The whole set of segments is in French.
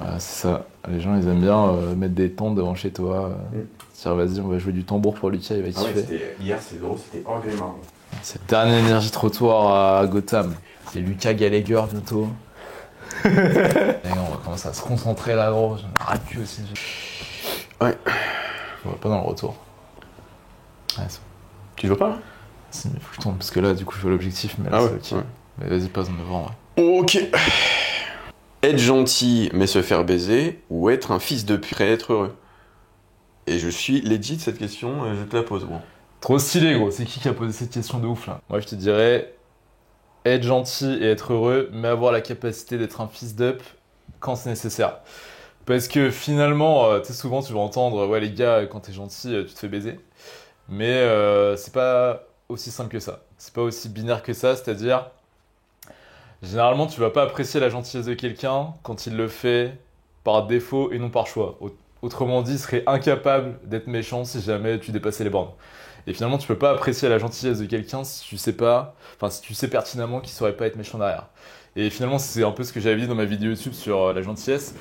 Ah, c'est ça. Les gens, ils aiment bien mettre des tentes devant chez toi. Dire, vas-y, on va jouer du tambour pour Lucas, il va Ah ouais, kiffer. hier, c'est drôle, c'était anglais marrant. C'est le dernier Energy Trottoir à Gotham. C'est Lucas Gallagher bientôt. Les gars, on va commencer à se concentrer là, gros. J'en ai ras le cul aussi. Ouais. On va pas dans le retour. Ouais, Tu joues pas là? si, mais faut que je tourne parce que là, du coup, je vois l'objectif, mais là, Ah c'est ouais, ok. ouais. Mais vas-y, passe, on est devant, ouais. Ok. Être gentil mais se faire baiser ou être un fils de pute et être heureux? Et je suis legit cette question, je te la pose, bon. Trop stylé, gros. C'est qui a posé cette question de ouf, là? Moi, je te dirais être gentil et être heureux, mais avoir la capacité d'être un fils d'up quand c'est nécessaire. Parce que finalement, tu sais, souvent tu vas entendre, ouais, les gars, quand t'es gentil, tu te fais baiser. Mais c'est pas aussi simple que ça. C'est pas aussi binaire que ça, c'est-à-dire, généralement, tu vas pas apprécier la gentillesse de quelqu'un quand il le fait par défaut et non par choix. Autrement dit, il serait incapable d'être méchant si jamais tu dépassais les bornes. Et finalement, tu peux pas apprécier la gentillesse de quelqu'un si tu sais pas, enfin, si tu sais pertinemment qu'il saurait pas être méchant derrière. Et finalement, c'est un peu ce que j'avais dit dans ma vidéo YouTube sur la gentillesse.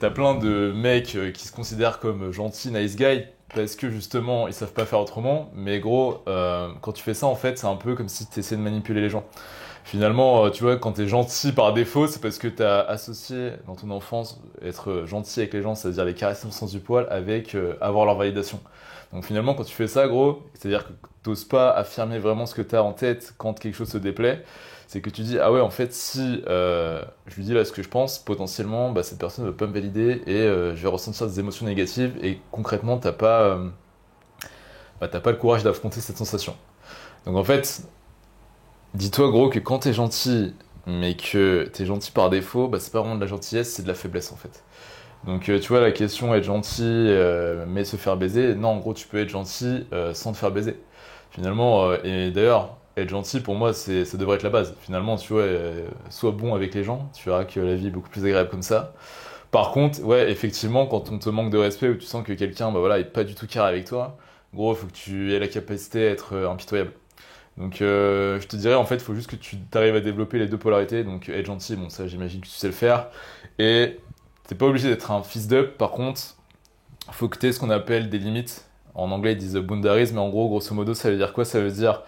T'as plein de mecs qui se considèrent comme gentils, nice guy, parce que justement, ils savent pas faire autrement. Mais gros, quand tu fais ça, en fait, c'est un peu comme si tu essayais de manipuler les gens. Finalement, tu vois, quand t'es gentil par défaut, c'est parce que t'as associé dans ton enfance être gentil avec les gens, c'est-à-dire les caresser au sens du poil, avec avoir leur validation. Donc finalement, quand tu fais ça, gros, c'est-à-dire que t'oses pas affirmer vraiment ce que t'as en tête quand quelque chose te déplaît, c'est que tu dis, ah ouais, en fait, si je lui dis là ce que je pense, potentiellement, bah, cette personne ne va pas me valider et je vais ressentir des émotions négatives et concrètement, t'as pas le courage d'affronter cette sensation. Donc en fait, dis-toi gros que quand t'es gentil, mais que t'es gentil par défaut, bah c'est pas vraiment de la gentillesse, c'est de la faiblesse en fait. Donc tu vois la question être gentil mais se faire baiser, non en gros tu peux être gentil sans te faire baiser. Finalement, et d'ailleurs être gentil pour moi ça devrait être la base. Finalement tu vois, sois bon avec les gens, tu verras que la vie est beaucoup plus agréable comme ça. Par contre, ouais effectivement quand on te manque de respect ou tu sens que quelqu'un bah voilà est pas du tout carré avec toi, gros faut que tu aies la capacité à être impitoyable. Donc je te dirais en fait, il faut juste que tu arrives à développer les deux polarités. Donc être gentil, bon ça j'imagine que tu sais le faire. Et t'es pas obligé d'être un fils d'up. Par contre, faut que tu aies ce qu'on appelle des limites. En anglais ils disent boundaries, mais en gros grosso modo ça veut dire quoi? Ça veut dire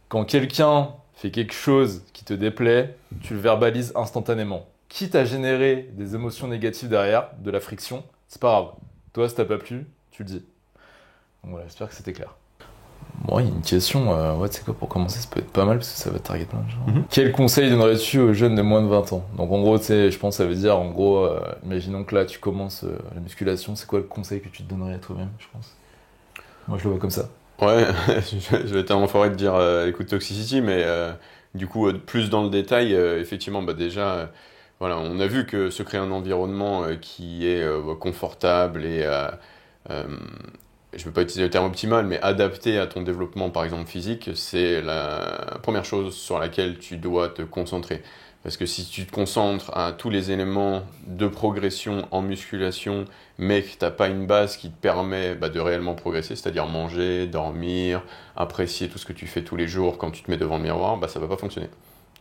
quand quelqu'un fait quelque chose qui te déplaît, tu le verbalises instantanément. Quitte à générer des émotions négatives derrière, de la friction, c'est pas grave. Toi, si t'as pas plu, tu le dis. Donc voilà, j'espère que c'était clair. Bon, il y a une question, ouais, tu sais quoi, pour commencer, ça peut être pas mal parce que ça va target plein de gens. Mhm. Quel conseil donnerais-tu aux jeunes de moins de 20 ans? Donc en gros, tu sais, je pense que ça veut dire, en gros, imaginons que là, tu commences la musculation, c'est quoi le conseil que tu te donnerais à toi-même, je pense? Moi, je le vois comme ça. Ouais, je vais tellement forêt de dire écoute Toxicity, mais du coup, plus dans le détail, effectivement, bah déjà, voilà, on a vu que se créer un environnement qui est confortable et euh, je ne veux pas utiliser le terme optimal, mais adapté à ton développement, par exemple physique, c'est la première chose sur laquelle tu dois te concentrer. Parce que si tu te concentres à tous les éléments de progression en musculation, mais que tu n'as pas une base qui te permet bah, de réellement progresser, c'est-à-dire manger, dormir, apprécier tout ce que tu fais tous les jours quand tu te mets devant le miroir, bah, ça ne va pas fonctionner.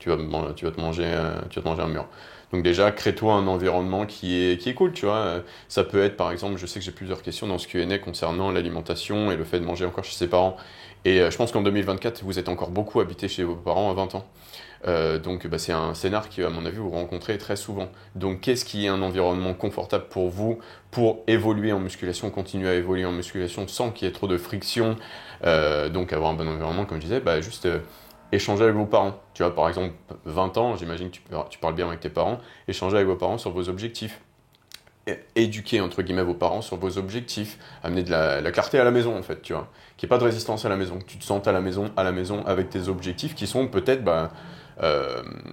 Tu vas te manger un mur. Donc déjà, crée-toi un environnement qui est cool, tu vois. Ça peut être, par exemple, je sais que j'ai plusieurs questions dans ce Q&A concernant l'alimentation et le fait de manger encore chez ses parents. Et je pense qu'en 2024, vous êtes encore beaucoup habité chez vos parents à 20 ans. Donc bah, c'est un scénar qui, à mon avis, vous rencontrez très souvent. Donc qu'est-ce qui est un environnement confortable pour vous pour évoluer en musculation, continuer à évoluer en musculation sans qu'il y ait trop de friction. Donc avoir un bon environnement, comme je disais, bah, juste échanger avec vos parents. Tu vois, par exemple, 20 ans, j'imagine que tu parles bien avec tes parents, échanger avec vos parents sur vos objectifs. Éduquer, entre guillemets, vos parents sur vos objectifs. Amener de la clarté à la maison, en fait, tu vois. Qu'il n'y ait pas de résistance à la maison. Que tu te sentes à la maison, avec tes objectifs qui sont peut-être, bah,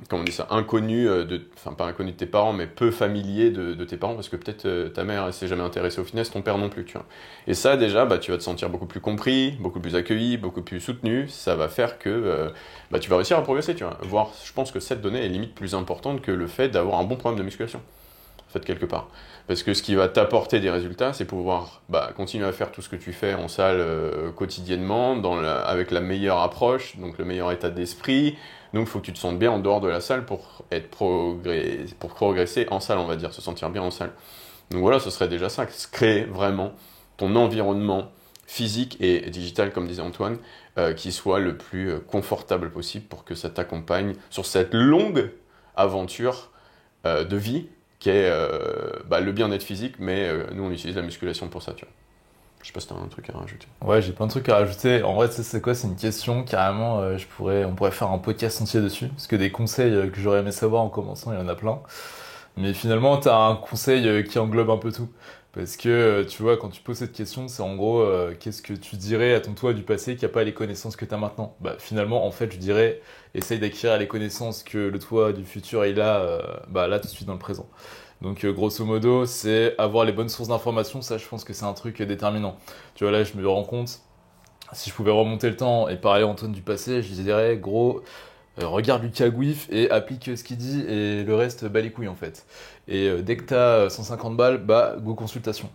comment on dit ça, inconnus, enfin pas inconnus de tes parents, mais peu familiers de tes parents, parce que peut-être ta mère elle s'est jamais intéressée au fitness, ton père non plus, tu vois. Et ça, déjà, bah, tu vas te sentir beaucoup plus compris, beaucoup plus accueilli, beaucoup plus soutenu. Ça va faire que bah, tu vas réussir à progresser, tu vois. Voire, je pense que cette donnée est limite plus importante que le fait d'avoir un bon programme de musculation, en fait, quelque part. Parce que ce qui va t'apporter des résultats, c'est pouvoir bah, continuer à faire tout ce que tu fais en salle quotidiennement, avec la meilleure approche, donc le meilleur état d'esprit, Donc, il faut que tu te sentes bien en dehors de la salle pour progresser en salle, on va dire, se sentir bien en salle. Donc voilà, ce serait déjà ça, créer vraiment ton environnement physique et digital, comme disait Antoine, qui soit le plus confortable possible pour que ça t'accompagne sur cette longue aventure de vie qui est le bien-être physique, mais nous on utilise la musculation pour ça, tu vois. Je sais pas si t'as un truc à rajouter. Ouais, j'ai plein de trucs à rajouter. En vrai, tu sais, c'est quoi? C'est une question, carrément, on pourrait faire un podcast entier dessus. Parce que des conseils que j'aurais aimé savoir en commençant, il y en a plein. Mais finalement, t'as un conseil qui englobe un peu tout. Parce que, tu vois, quand tu poses cette question, c'est en gros, qu'est-ce que tu dirais à ton toi du passé qui n'a pas les connaissances que t'as maintenant? Bah, finalement, en fait, je dirais, essaye d'acquérir les connaissances que le toi du futur, il a, là, tout de suite dans le présent. Donc, grosso modo, c'est avoir les bonnes sources d'informations. Ça, je pense que c'est un truc déterminant. Tu vois, là, je me rends compte, si je pouvais remonter le temps et parler à Antoine du passé, je dirais, gros, regarde Lucas Gouif et applique ce qu'il dit et le reste, bat les couilles en fait. Et dès que t'as 150 balles, bah, go consultation.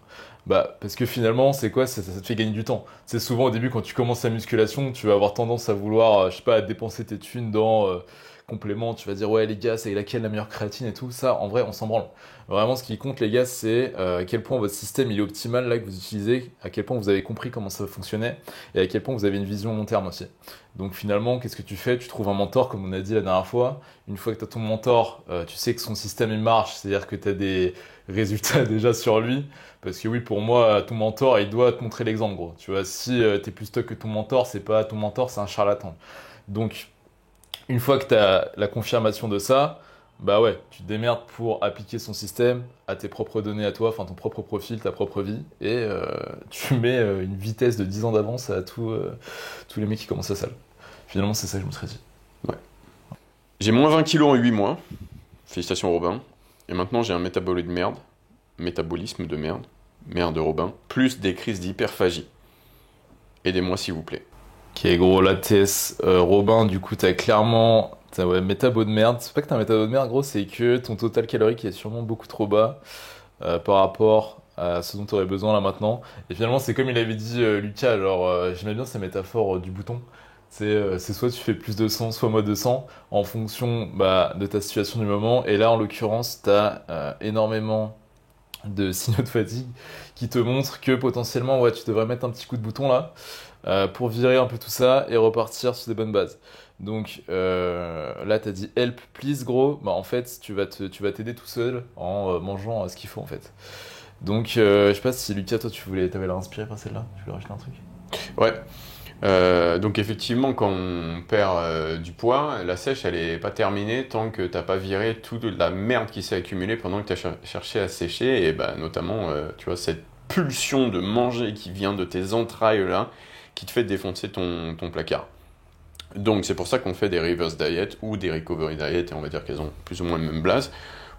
Bah, parce que finalement, c'est quoi? Ça te fait gagner du temps. C'est souvent au début, quand tu commences la musculation, tu vas avoir tendance à vouloir, je sais pas, dépenser tes thunes dans compléments. Tu vas dire, ouais, les gars, c'est laquelle la meilleure créatine et tout. Ça, en vrai, on s'en branle. Vraiment, ce qui compte, les gars, c'est à quel point votre système il est optimal là que vous utilisez, à quel point vous avez compris comment ça fonctionnait et à quel point vous avez une vision long terme aussi. Donc finalement, qu'est-ce que tu fais? Tu trouves un mentor, comme on a dit la dernière fois. Une fois que tu as ton mentor, tu sais que son système il marche, c'est-à-dire que tu as des résultats déjà sur lui. Parce que oui, pour moi, ton mentor, il doit te montrer l'exemple, gros. Tu vois, si tu es plus stock que ton mentor, c'est pas ton mentor, c'est un charlatan. Donc, une fois que tu as la confirmation de ça, bah ouais, tu te démerdes pour appliquer son système à tes propres données à toi, enfin ton propre profil, ta propre vie, et tu mets une vitesse de 10 ans d'avance à tous les mecs qui commencent la salle. Finalement, c'est ça que je me serais dit. Ouais. J'ai moins 20 kilos en 8 mois. Félicitations Robin. Et maintenant j'ai un métabolisme de merde, merde Robin, plus des crises d'hyperphagie. Aidez-moi s'il vous plaît. Ok, gros, la TS, Robin, du coup, t'as ouais, métabo de merde. C'est pas que t'as un métabo de merde, gros, c'est que ton total calorique est sûrement beaucoup trop bas par rapport à ce dont tu aurais besoin là maintenant. Et finalement, c'est comme il avait dit Lucas, alors j'aimais bien sa métaphore du bouton. C'est soit tu fais plus de 100, soit moins de 100, en fonction de ta situation du moment. Et là, en l'occurrence, t'as énormément de signaux de fatigue qui te montrent que potentiellement, ouais, tu devrais mettre un petit coup de bouton là pour virer un peu tout ça et repartir sur des bonnes bases. Donc là, t'as dit help please gros. Bah en fait, tu vas t'aider tout seul en mangeant ce qu'il faut en fait. Donc je sais pas si Lucas, toi, t'avais l'air inspiré par celle-là. Tu voulais rajouter un truc? Ouais. Donc effectivement, quand on perd du poids, la sèche, elle est pas terminée tant que t'as pas viré toute la merde qui s'est accumulée pendant que t'as cherché à sécher, et bah notamment, tu vois, cette pulsion de manger qui vient de tes entrailles là, qui te fait défoncer ton placard. Donc c'est pour ça qu'on fait des reverse diet ou des recovery diet, et on va dire qu'elles ont plus ou moins le même blaze,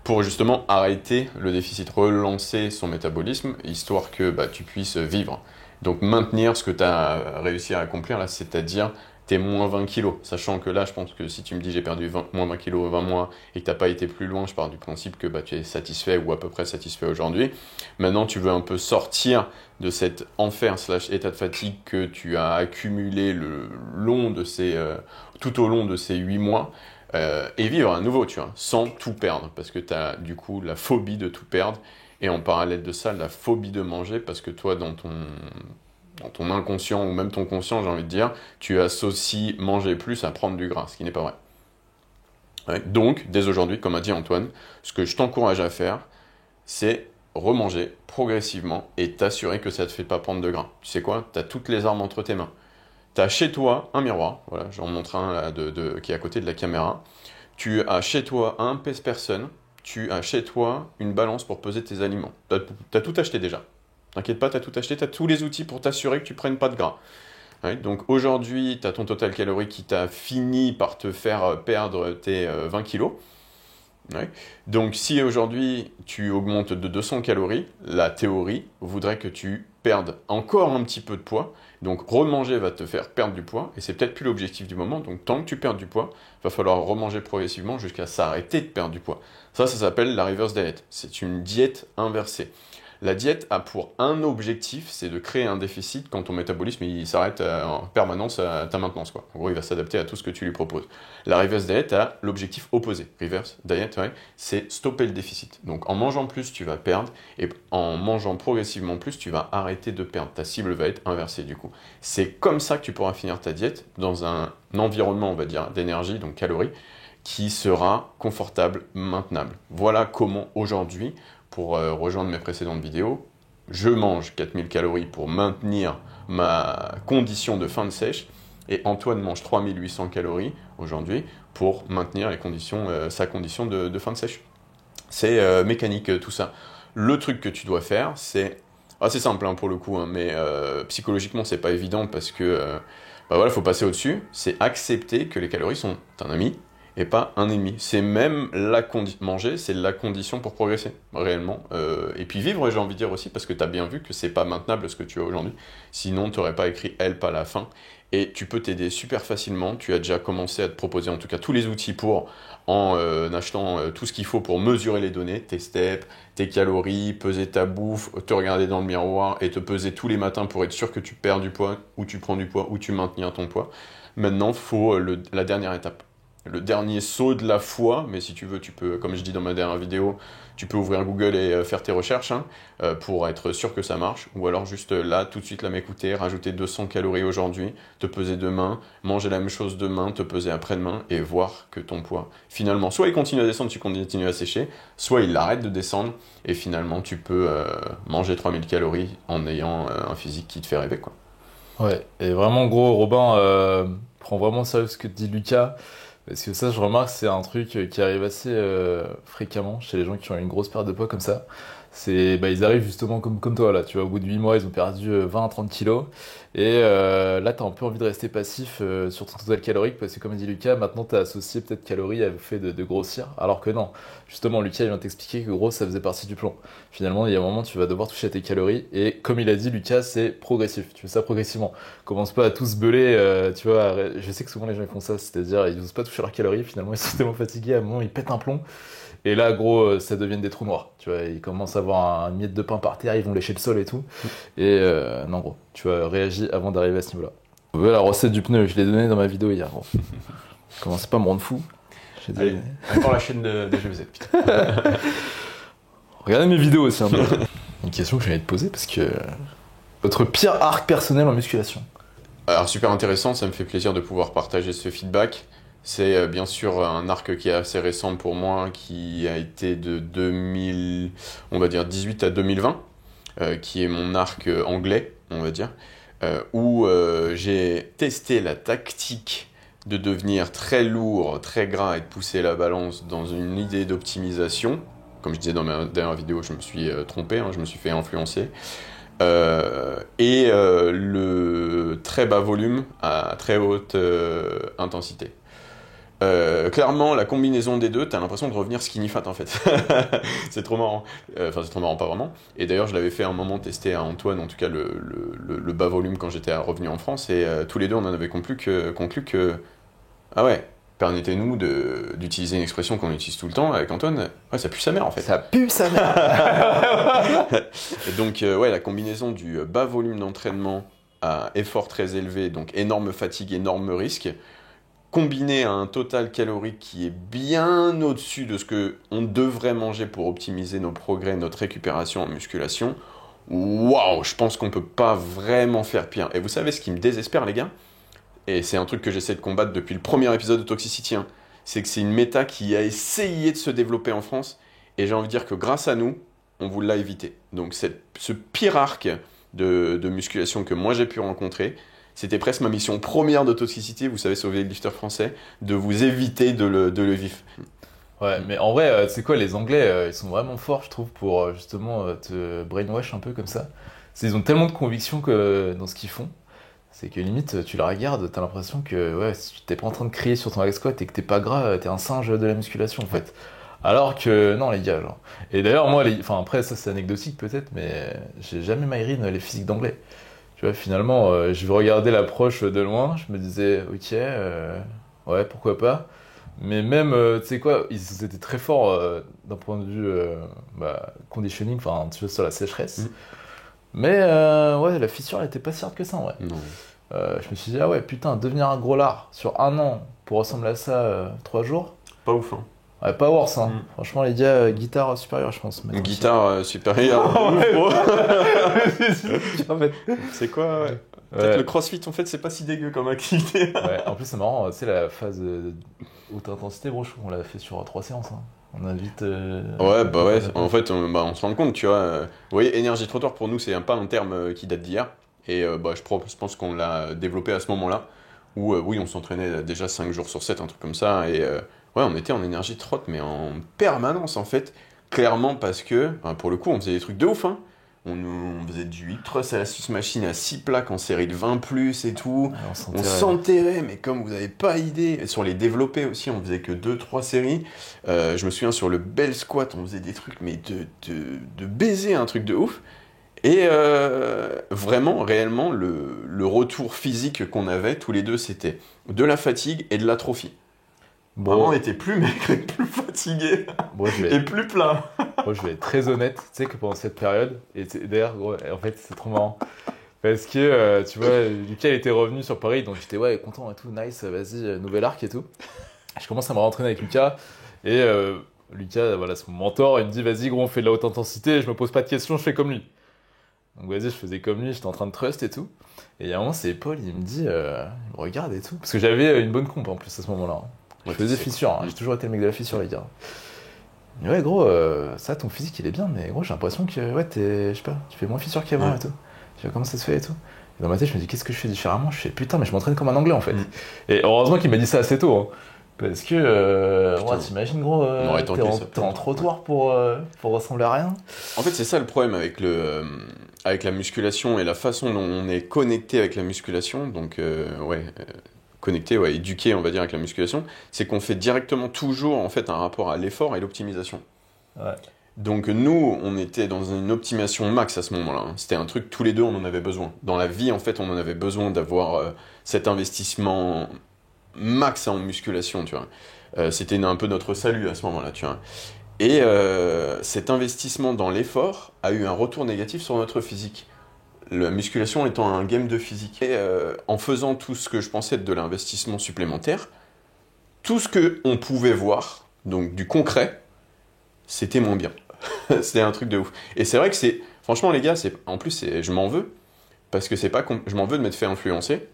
pour justement arrêter le déficit, relancer son métabolisme, histoire que tu puisses vivre. Donc maintenir ce que tu as réussi à accomplir là, c'est-à-dire tes moins 20 kilos. Sachant que là, je pense que si tu me dis j'ai perdu moins 20 kilos 20 mois et que tu n'as pas été plus loin, je pars du principe que tu es satisfait ou à peu près satisfait aujourd'hui. Maintenant, tu veux un peu sortir de cet enfer / état de fatigue que tu as accumulé tout au long de ces 8 mois et vivre à nouveau, tu vois, sans tout perdre. Parce que tu as du coup la phobie de tout perdre. Et en parallèle de ça, la phobie de manger, parce que toi, dans ton inconscient, ou même ton conscient, j'ai envie de dire, tu associes manger plus à prendre du gras, ce qui n'est pas vrai. Ouais. Donc, dès aujourd'hui, comme a dit Antoine, ce que je t'encourage à faire, c'est remanger progressivement et t'assurer que ça ne te fait pas prendre de gras. Tu sais quoi? Tu as toutes les armes entre tes mains. Tu as chez toi un miroir, voilà, j'en montre un là, qui est à côté de la caméra. Tu as chez toi un pèse-personne. Tu as chez toi une balance pour peser tes aliments. Tu as tout acheté déjà. T'inquiète pas, tu as tout acheté, tu as tous les outils pour t'assurer que tu prennes pas de gras. Ouais, donc aujourd'hui, tu as ton total calorique qui t'a fini par te faire perdre tes 20 kilos. Ouais. Donc si aujourd'hui tu augmentes de 200 calories, la théorie voudrait que tu perdes encore un petit peu de poids. Donc remanger va te faire perdre du poids et c'est peut-être plus l'objectif du moment. Donc tant que tu perds du poids, il va falloir remanger progressivement jusqu'à s'arrêter de perdre du poids. Ça s'appelle la reverse diet. C'est une diète inversée. La diète a pour un objectif, c'est de créer un déficit quand ton métabolisme il s'arrête en permanence à ta maintenance, quoi. En gros, il va s'adapter à tout ce que tu lui proposes. La reverse diet a l'objectif opposé. Reverse diet, ouais, c'est stopper le déficit. Donc en mangeant plus, tu vas perdre, et en mangeant progressivement plus, tu vas arrêter de perdre. Ta cible va être inversée du coup. C'est comme ça que tu pourras finir ta diète dans un environnement, on va dire, d'énergie, donc calories, qui sera confortable, maintenable. Voilà comment aujourd'hui, pour rejoindre mes précédentes vidéos, je mange 4000 calories pour maintenir ma condition de fin de sèche, et Antoine mange 3800 calories aujourd'hui pour maintenir les conditions, sa condition de fin de sèche. C'est mécanique tout ça. Le truc que tu dois faire, c'est assez simple hein, pour le coup, hein, mais psychologiquement c'est pas évident parce que bah voilà, faut passer au-dessus. C'est accepter que les calories sont un ami et pas un ennemi. C'est même manger, c'est la condition pour progresser réellement. Et puis vivre, j'ai envie de dire aussi, parce que tu as bien vu que c'est pas maintenable ce que tu as aujourd'hui. Sinon, tu n'aurais pas écrit help à la fin. Et tu peux t'aider super facilement. Tu as déjà commencé à te proposer en tout cas tous les outils pour, en achetant tout ce qu'il faut pour mesurer les données, tes steps, tes calories, peser ta bouffe, te regarder dans le miroir et te peser tous les matins pour être sûr que tu perds du poids, ou tu prends du poids, ou tu maintiens ton poids. Maintenant, il faut la dernière étape. Le dernier saut de la foi, mais si tu veux, tu peux, comme je dis dans ma dernière vidéo, tu peux ouvrir Google et faire tes recherches hein, pour être sûr que ça marche, ou alors juste là, tout de suite, là, m'écouter, rajouter 200 calories aujourd'hui, te peser demain, manger la même chose demain, te peser après-demain, et voir que ton poids, finalement, soit il continue à descendre, tu continues à sécher, soit il arrête de descendre, et finalement, tu peux manger 3000 calories en ayant un physique qui te fait rêver, quoi. Ouais, et vraiment, gros, Robin, prends vraiment sérieux ce que te dit Lucas. Parce que ça, je remarque, c'est un truc qui arrive assez fréquemment chez les gens qui ont une grosse perte de poids comme ça. Ils arrivent justement comme toi, là. Tu vois, au bout de 8 mois, ils ont perdu 20 à 30 kilos. Et là, t'as un peu envie de rester passif sur ton total calorique parce que, comme dit Lucas, maintenant, t'as associé peut-être calories au fait de grossir. Alors que non. Justement, Lucas, il vient t'expliquer que gros, ça faisait partie du plan. Finalement, il y a un moment, tu vas devoir toucher à tes calories. Et comme il a dit, Lucas, c'est progressif. Tu fais ça progressivement. Commence pas à tous beler, tu vois. Je sais que souvent les gens ils font ça, c'est-à-dire ils n'osent pas toucher leurs calories, finalement ils sont tellement fatigués, à un moment ils pètent un plomb, et là gros ça devient des trous noirs, tu vois, ils commencent à avoir un miette de pain par terre, ils vont lécher le sol et tout, et non gros, tu vois, réagis avant d'arriver à ce niveau-là. Ouais, la recette du pneu, je l'ai donnée dans ma vidéo hier, gros. Commencez pas à me rendre fou. Allez, encore la chaîne de GVZ, putain. Regardez mes vidéos aussi, hein, une question que j'ai envie de poser, parce que... Votre pire arc personnel en musculation? Alors super intéressant, ça me fait plaisir de pouvoir partager ce feedback. C'est bien sûr un arc qui est assez récent pour moi, qui a été de 2000, on va dire 18 à 2020, qui est mon arc anglais, on va dire, où j'ai testé la tactique de devenir très lourd, très gras et de pousser la balance dans une idée d'optimisation. Comme je disais dans ma dernière vidéo, je me suis trompé, hein, je me suis fait influencer. Le très bas volume à très haute intensité. Clairement, la combinaison des deux, t'as l'impression de revenir skinny fat en fait. C'est trop marrant. Enfin, c'est trop marrant, pas vraiment. Et d'ailleurs, je l'avais fait un moment tester à Antoine, en tout cas le bas volume quand j'étais revenu en France, et tous les deux on en avait conclu que ah ouais, permettez-nous d'utiliser une expression qu'on utilise tout le temps avec Antoine. Ouais, ça pue sa mère en fait. Ça pue sa mère. Et donc, ouais, la combinaison du bas volume d'entraînement à effort très élevé, donc énorme fatigue, énorme risque, combiné à un total calorique qui est bien au-dessus de ce qu'on devrait manger pour optimiser nos progrès, notre récupération en musculation. Waouh, je pense qu'on peut pas vraiment faire pire. Et vous savez ce qui me désespère, les gars? Et c'est un truc que j'essaie de combattre depuis le premier épisode de Toxicity, hein. C'est que c'est une méta qui a essayé de se développer en France, et j'ai envie de dire que grâce à nous, on vous l'a évité. Donc ce pire arc de musculation que moi j'ai pu rencontrer, c'était presque ma mission première de Toxicity, vous savez, sauver les lifters français, de vous éviter de le vivre. Ouais, mais en vrai, tu sais quoi, les Anglais, ils sont vraiment forts, je trouve, pour justement te brainwash un peu comme ça. Ils ont tellement de conviction dans ce qu'ils font. C'est que limite, tu la regardes, t'as l'impression que ouais, si t'es pas en train de crier sur ton leg squat et que t'es pas gras, t'es un singe de la musculation en fait. Alors que non les gars, genre. Et d'ailleurs moi, enfin après ça c'est anecdotique peut-être, mais j'ai jamais maïrine les physiques d'anglais. Tu vois finalement, je regardais l'approche de loin, je me disais ok, ouais pourquoi pas. Mais même, tu sais quoi, ils étaient très forts d'un point de vue conditioning, enfin, tu vois, sur la sécheresse. Mais ouais, la fissure, elle était pas si hard que ça, en vrai. Non. Je me suis dit, ah ouais, putain, devenir un gros lard sur 1 an pour ressembler à ça 3 jours. Pas ouf, hein. Ouais, pas worse, hein. Franchement, les gars, guitare supérieure, je pense. Une guitare supérieure. C'est quoi, ouais. Peut-être le crossfit, en fait, c'est pas si dégueu comme activité. Ouais, en plus, c'est marrant, tu sais, la phase haute intensité, bro, on l'a fait sur 3 séances. Hein. On a vite. Ouais, bah ouais, en fait, on se rend compte, tu vois. Vous voyez, énergie trottoir, pour nous, c'est pas un terme qui date d'hier. Et je pense qu'on l'a développé à ce moment-là, où oui, on s'entraînait déjà 5 jours sur 7, un truc comme ça. Et ouais, on était en énergie trotte, mais en permanence, en fait. Clairement, parce que, pour le coup, on faisait des trucs de ouf, hein. On faisait du hip thrust à la Swiss machine à 6 plaques en série de 20 plus et tout. Ouais, on s'enterrait, mais comme vous n'avez pas idée. Et sur les développés aussi, on faisait que 2-3 séries. Je me souviens sur le bell squat, on faisait des trucs, mais de baiser, un truc de ouf. Et vraiment, réellement, le retour physique qu'on avait tous les deux, c'était de la fatigue et de l'atrophie. Bon. Vraiment, on était plus maigre et plus fatigué et plus plat. Moi, je vais être très honnête, tu sais que pendant cette période, et d'ailleurs, gros, en fait, c'est trop marrant. Parce que, tu vois, Lucas il était revenu sur Paris, donc j'étais ouais, content et tout, nice, vas-y, nouvel arc et tout. Je commence à me rentraîner avec Lucas, et Lucas, voilà, c'est mon mentor, il me dit, vas-y, gros, on fait de la haute intensité, je me pose pas de questions, je fais comme lui. Donc vas-y, je faisais comme lui, j'étais en train de trust et tout. Et il y a un moment, c'est Paul, il me dit, il me regarde et tout. Parce que j'avais une bonne comp en plus à ce moment-là. Je faisais fissure, hein. J'ai toujours été le mec de la fissure, les gars. Mais ouais, gros, ça, ton physique, il est bien, mais gros, j'ai l'impression que, ouais, je sais pas, tu fais moins fissure qu'avant et tout. Je sais comment ça se fait et tout. Et dans ma tête, je me dis, qu'est-ce que je fais différemment? Je fais, putain, mais je m'entraîne comme un anglais, en fait. Et heureusement qu'il m'a dit ça assez tôt, hein. Parce que, ouais, t'imagines, gros, t'es en trottoir pour ressembler à rien. En fait, c'est ça le problème avec la musculation et la façon dont on est connecté avec la musculation. Donc, connecté, éduqué, on va dire, avec la musculation, c'est qu'on fait directement toujours, en fait, un rapport à l'effort et l'optimisation. Ouais. Donc, nous, on était dans une optimisation max à ce moment-là. Hein. C'était un truc, tous les deux, on en avait besoin. Dans la vie, en fait, on en avait besoin d'avoir cet investissement max en musculation, tu vois. C'était un peu notre salut à ce moment-là, tu vois. Et cet investissement dans l'effort a eu un retour négatif sur notre physique. La musculation étant un game de physique. Et en faisant tout ce que je pensais être de l'investissement supplémentaire, tout ce qu'on pouvait voir, donc du concret, c'était moins bien. C'était un truc de ouf. Et c'est vrai que c'est... Franchement, les gars, en plus, je m'en veux. Parce que je m'en veux de m'être fait influencer.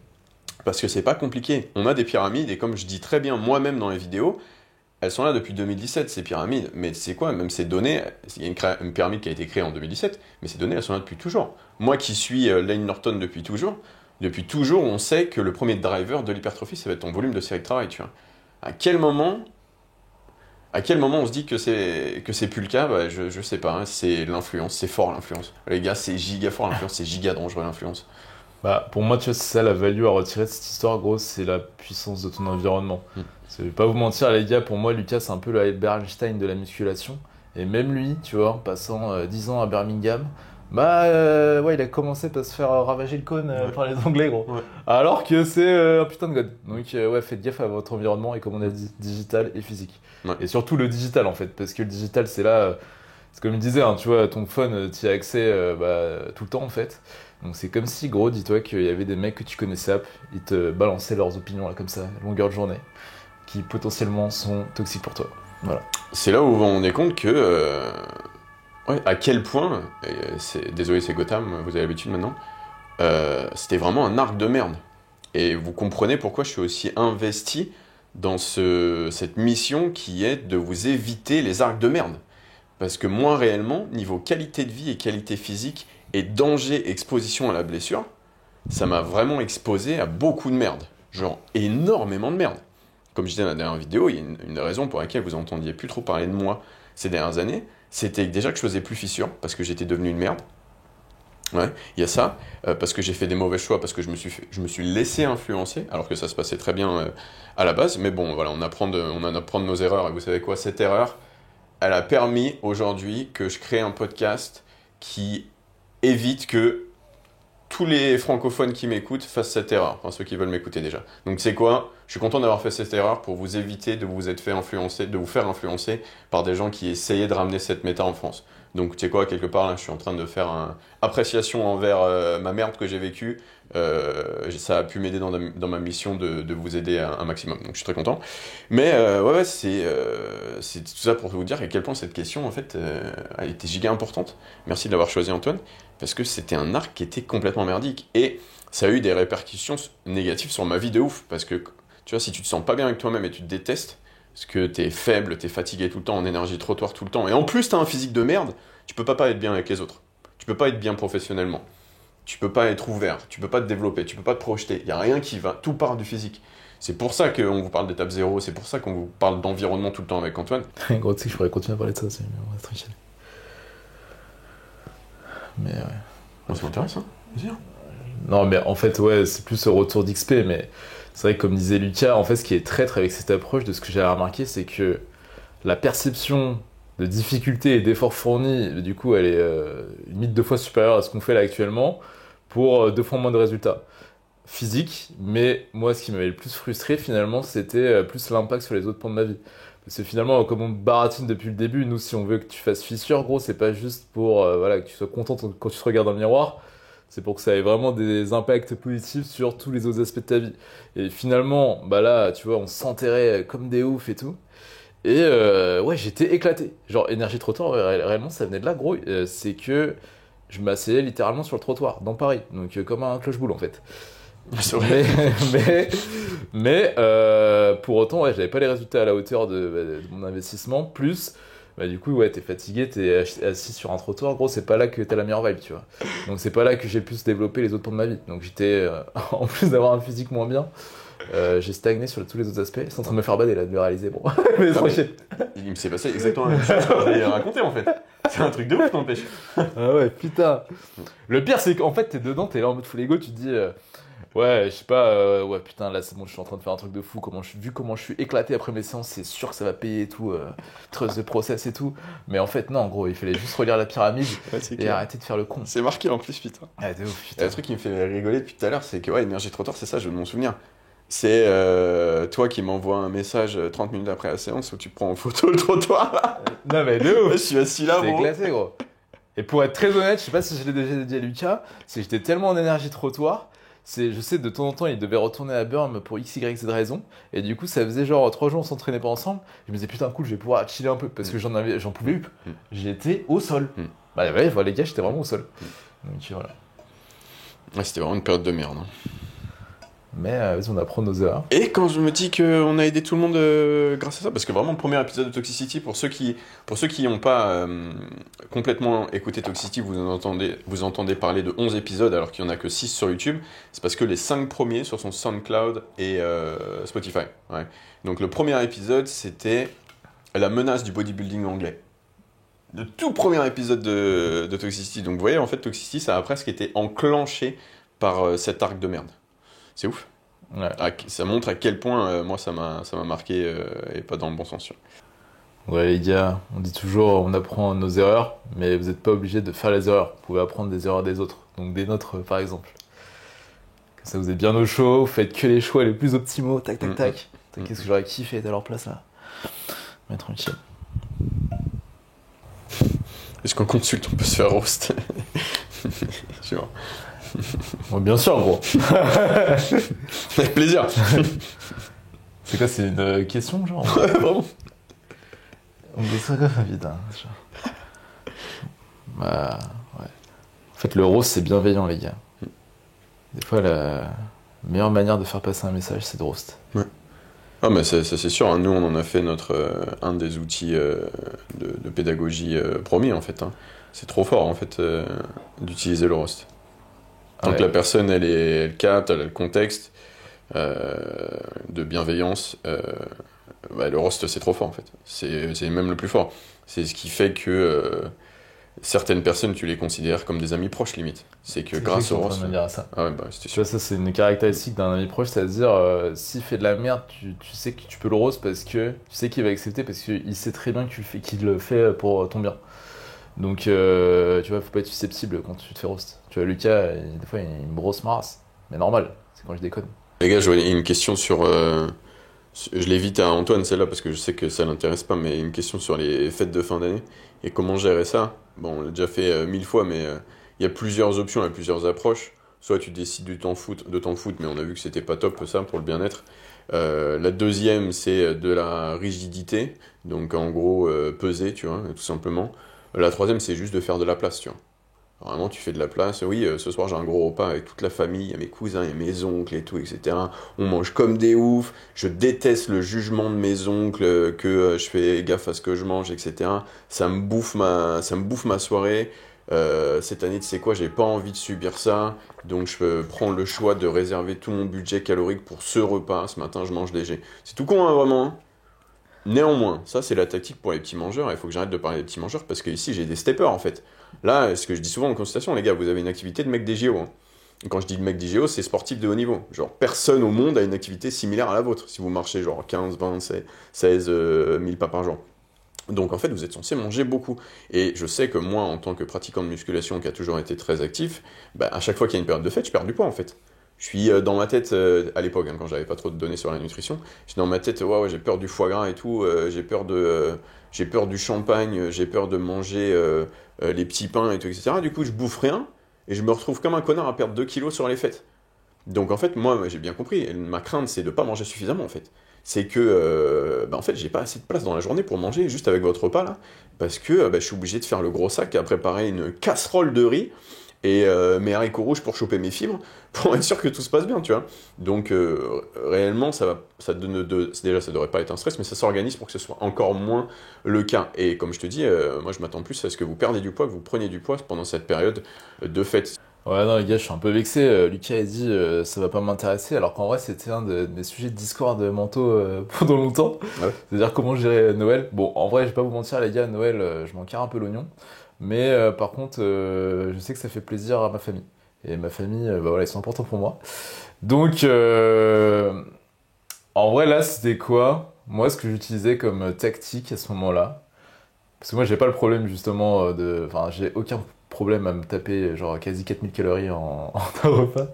Parce que c'est pas compliqué. On a des pyramides, et comme je dis très bien moi-même dans les vidéos, elles sont là depuis 2017, ces pyramides. Mais c'est quoi? Même ces données, il y a une pyramide qui a été créée en 2017, mais ces données, elles sont là depuis toujours. Moi qui suis Lane Norton depuis toujours, on sait que le premier driver de l'hypertrophie, ça va être ton volume de série de travail, tu vois. À quel moment on se dit que c'est plus le cas? Bah, je sais pas, hein. C'est l'influence, c'est fort l'influence. Les gars, c'est giga fort l'influence, c'est giga dangereux l'influence. Bah, pour moi, tu vois, c'est ça la value à retirer de cette histoire, gros, c'est la puissance de ton environnement. Je vais pas vous mentir, les gars, pour moi, Lucas, c'est un peu le Albert Einstein de la musculation. Et même lui, tu vois, en passant 10 ans à Birmingham, ouais, il a commencé par se faire ravager le cône par les Anglais, gros. Ouais. Alors que c'est un putain de god. Donc, ouais, faites gaffe à votre environnement et comme on a dit, digital et physique. Ouais. Et surtout le digital, en fait, parce que le digital, c'est là, c'est comme il disait, hein, tu vois, ton phone, tu y as accès tout le temps, en fait. Donc c'est comme si, gros, dis-toi qu'il y avait des mecs que tu connaissais, ils te balançaient leurs opinions là comme ça, longueur de journée, qui potentiellement sont toxiques pour toi. Voilà. C'est là où vous vous rendez compte que, à quel point, désolé c'est Gotham, vous avez l'habitude maintenant, c'était vraiment un arc de merde. Et vous comprenez pourquoi je suis aussi investi dans cette mission qui est de vous éviter les arcs de merde. Parce que moi réellement, niveau qualité de vie et qualité physique, et danger, exposition à la blessure, ça m'a vraiment exposé à beaucoup de merde. Genre énormément de merde. Comme je disais dans la dernière vidéo, il y a une raison pour laquelle vous entendiez plus trop parler de moi ces dernières années, c'était déjà que je faisais plus fissure, parce que j'étais devenu une merde. Ouais, il y a ça, parce que j'ai fait des mauvais choix, parce que je me suis laissé influencer, alors que ça se passait très bien à la base. Mais bon, voilà, on apprend de nos erreurs, et vous savez quoi, cette erreur, elle a permis aujourd'hui que je crée un podcast qui évite que tous les francophones qui m'écoutent fassent cette erreur, enfin ceux qui veulent m'écouter déjà. Donc c'est quoi? Je suis content d'avoir fait cette erreur pour vous éviter de vous être fait influencer, de vous faire influencer par des gens qui essayaient de ramener cette méta en France. Donc tu sais quoi, quelque part là, je suis en train de faire une appréciation envers ma merde que j'ai vécue. Ça a pu m'aider dans ma mission de vous aider un maximum. Donc je suis très content. Mais ouais, c'est tout ça pour vous dire à quel point cette question en fait a été giga importante. Merci de l'avoir choisi Antoine. Parce que c'était un arc qui était complètement merdique. Et ça a eu des répercussions négatives sur ma vie de ouf. Parce que, tu vois, si tu te sens pas bien avec toi-même et tu te détestes, parce que t'es faible, t'es fatigué tout le temps, en énergie trottoir tout le temps, et en plus t'as un physique de merde, tu peux pas être bien avec les autres. Tu peux pas être bien professionnellement. Tu peux pas être ouvert, tu peux pas te développer, tu peux pas te projeter. Il y a rien qui va, tout part du physique. C'est pour ça qu'on vous parle d'étape zéro, c'est pour ça qu'on vous parle d'environnement tout le temps avec Antoine. Gros, tu sais que je pourrais continuer à parler de ça aussi, mais on va se tranquille. Mais ouais. Bon, ça m'intéresse, hein. Vas-y. Non, mais en fait, ouais, c'est plus ce retour d'XP, mais c'est vrai que comme disait Lucas, en fait, ce qui est traître avec cette approche, de ce que j'ai remarqué, c'est que la perception de difficulté et d'efforts fournis, du coup, elle est limite 2 fois supérieure à ce qu'on fait là actuellement, pour 2 fois moins de résultats physiques. Mais moi, ce qui m'avait le plus frustré, finalement, c'était plus l'impact sur les autres points de ma vie. Parce que finalement, comme on baratine depuis le début, nous, si on veut que tu fasses fissure, gros, c'est pas juste pour voilà, que tu sois content quand tu te regardes dans le miroir, c'est pour que ça ait vraiment des impacts positifs sur tous les autres aspects de ta vie. Et finalement, bah là, tu vois, on s'enterrait comme des oufs et tout. Et ouais, j'étais éclaté. Genre, énergie trottoir, réellement, ça venait de là, gros. C'est que je m'asseyais littéralement sur le trottoir, dans Paris. Donc, comme un cloche-boule, en fait. C'est vrai. Mais pour autant, ouais, j'avais pas les résultats à la hauteur de mon investissement. Plus, bah, du coup, ouais, t'es fatigué, t'es assis sur un trottoir. Gros, c'est pas là que t'as la meilleure vibe, tu vois. Donc, c'est pas là que j'ai pu développer les autres points de ma vie. Donc, j'étais, en plus d'avoir un physique moins bien, j'ai stagné sur tous les autres aspects. C'est en train de me faire bader là, de le réaliser. Bon, mais tranquille. Il me s'est passé exactement la même chose que vous avez raconté en fait. C'est un truc de ouf, n'empêche. Ah ouais, putain. Le pire, c'est qu'en fait, t'es dedans, t'es là en mode full ego, tu te dis. Ouais, je sais pas, ouais, putain, là c'est bon, je suis en train de faire un truc de fou. Vu comment je suis éclaté après mes séances, c'est sûr que ça va payer et tout, trust the process et tout. Mais en fait, non, en gros, il fallait juste relire la pyramide et arrêter de faire le con. C'est marqué en plus, putain. Ah, de ouf, Et putain. le truc qui me fait rigoler depuis tout à l'heure, c'est que, ouais, énergie trottoir, c'est ça, je veux m'en souvenir. C'est toi qui m'envoies un message 30 minutes après la séance où tu prends en photo le trottoir là. Non, mais de ouf. Je suis assis là, C'est bro. éclaté, gros. Et pour être très honnête, je sais pas si je l'ai déjà dit à Lucas, c'est que j'étais tellement en énergie trottoir. Je sais, de temps en temps, il devait retourner à Burm pour X, Y, Z raison. Et du coup, ça faisait genre 3 jours, on s'entraînait pas ensemble. Je me disais, putain, cool, je vais pouvoir chiller un peu. Parce que j'en pouvais plus. J'étais au sol. Bah ouais, les gars, j'étais vraiment au sol. Donc voilà. Ouais, c'était vraiment une période de merde. Hein. Mais vas-y, on apprend nos erreurs. Et quand je me dis qu'on a aidé tout le monde grâce à ça, parce que vraiment le premier épisode de Toxicity, pour ceux qui n'ont pas complètement écouté Toxicity, vous entendez parler de 11 épisodes alors qu'il n'y en a que 6 sur YouTube, c'est parce que les 5 premiers sur son SoundCloud et Spotify. Ouais. Donc le premier épisode, c'était la menace du bodybuilding anglais. Le tout premier épisode de Toxicity. Donc vous voyez, en fait, Toxicity, ça a presque été enclenché par cet arc de merde. C'est ouf. Ouais. Ça montre à quel point, moi, ça m'a marqué et pas dans le bon sens. Ouais, les gars, on dit toujours, on apprend nos erreurs, mais vous n'êtes pas obligé de faire les erreurs. Vous pouvez apprendre des erreurs des autres. Donc des nôtres, par exemple. Comme ça, vous êtes bien au chaud, vous faites que les choix les plus optimaux. Tac, tac, tac. Qu'est-ce que j'aurais kiffé être à leur place, là. Mais tranquille. Est-ce qu'en consulte, on peut se faire roast? Sûr. Bon, bien sûr, gros. Avec plaisir. C'est quoi, c'est une question, genre? Ouais, vraiment. On dit ça comme vite, hein. Bah, ouais. En fait, le roast, c'est bienveillant, les gars. Des fois, la meilleure manière de faire passer un message, c'est de roast. Ouais. Ah, mais c'est sûr, hein. Nous, on en a fait un des outils de pédagogie promis, en fait. Hein. C'est trop fort, en fait, d'utiliser le roast. Tant que la personne, elle capte, elle a le contexte de bienveillance, le roast, c'est trop fort, en fait. C'est même le plus fort. C'est ce qui fait que certaines personnes, tu les considères comme des amis proches, limite. C'est que grâce au roast... Ça. Ah ouais, bah, c'était Tu sûr. vois, ça, c'est une caractéristique d'un ami proche, c'est-à-dire, s'il fait de la merde, tu sais que tu peux le roast parce que tu sais qu'il va accepter, parce qu'il sait très bien que qu'il le fait pour ton bien. Donc, tu vois, faut pas être susceptible quand tu te fais roast. Tu vois, Lucas, des fois, il me brosse ma race. Mais normal, c'est quand je déconne. Les gars, j'aurais une question sur. Je l'évite à Antoine, celle-là, parce que je sais que ça l'intéresse pas, mais une question sur les fêtes de fin d'année et comment gérer ça. Bon, on l'a déjà fait 1000 fois, mais il y a plusieurs options, il y a plusieurs approches. Soit tu décides de t'en foutre, mais on a vu que c'était pas top ça pour le bien-être. La deuxième, c'est de la rigidité, donc en gros peser, tu vois, tout simplement. La troisième, c'est juste de faire de la place, tu vois. Vraiment, tu fais de la place. Oui, ce soir j'ai un gros repas avec toute la famille, il y a mes cousins, il y a mes oncles et tout, etc. On mange comme des oufs. Je déteste le jugement de mes oncles, que je fais gaffe à ce que je mange, etc. Ça me bouffe ma soirée. Cette année, tu sais quoi, j'ai pas envie de subir ça. Donc je prends le choix de réserver tout mon budget calorique pour ce repas. Ce matin, je mange léger. C'est tout con, hein, vraiment, hein. Néanmoins, ça c'est la tactique pour les petits mangeurs. Il faut que j'arrête de parler des petits mangeurs parce que ici j'ai des steppers en fait. Là, ce que je dis souvent en consultation, les gars, vous avez une activité de mec des JO, hein. Et quand je dis de mec des JO, c'est sportif de haut niveau. Genre, personne au monde a une activité similaire à la vôtre. Si vous marchez genre 15, 20, 16 000 pas par jour. Donc en fait, vous êtes censé manger beaucoup. Et je sais que moi, en tant que pratiquant de musculation qui a toujours été très actif, bah, à chaque fois qu'il y a une période de fête, je perds du poids en fait. Je suis dans ma tête, à l'époque, hein, quand j'avais pas trop de données sur la nutrition, j'étais dans ma tête, ouais, ouais, j'ai peur du foie gras et tout, j'ai peur du champagne, j'ai peur de manger les petits pains et tout, etc. Du coup, je bouffe rien et je me retrouve comme un connard à perdre 2 kilos sur les fêtes. Donc en fait, moi, j'ai bien compris, et ma crainte, c'est de pas manger suffisamment en fait. C'est que, bah, en fait, j'ai pas assez de place dans la journée pour manger juste avec votre repas là, parce que bah, je suis obligé de faire le gros sac à préparer une casserole de riz et mes haricots rouges pour choper mes fibres, pour être sûr que tout se passe bien, tu vois. Donc réellement, déjà, ça devrait pas être un stress, mais ça s'organise pour que ce soit encore moins le cas. Et comme je te dis, moi je m'attends plus à ce que vous perdez du poids, que vous preniez du poids pendant cette période de fête. Ouais, non, les gars, je suis un peu vexé. Lucas a dit ça va pas m'intéresser, alors qu'en vrai, c'était un de mes sujets de Discord mentaux pendant longtemps. Ouais. C'est-à-dire comment gérer Noël. Bon, en vrai, je vais pas vous mentir, les gars, Noël, je m'en carre un peu l'oignon. Mais par contre, je sais que ça fait plaisir à ma famille. Et ma famille, bah voilà, ils sont importants pour moi. Donc, en vrai, là, c'était quoi? Moi, ce que j'utilisais comme tactique à ce moment-là, parce que moi, j'ai pas le problème justement Enfin, j'ai aucun problème à me taper genre quasi 4000 calories en un repas.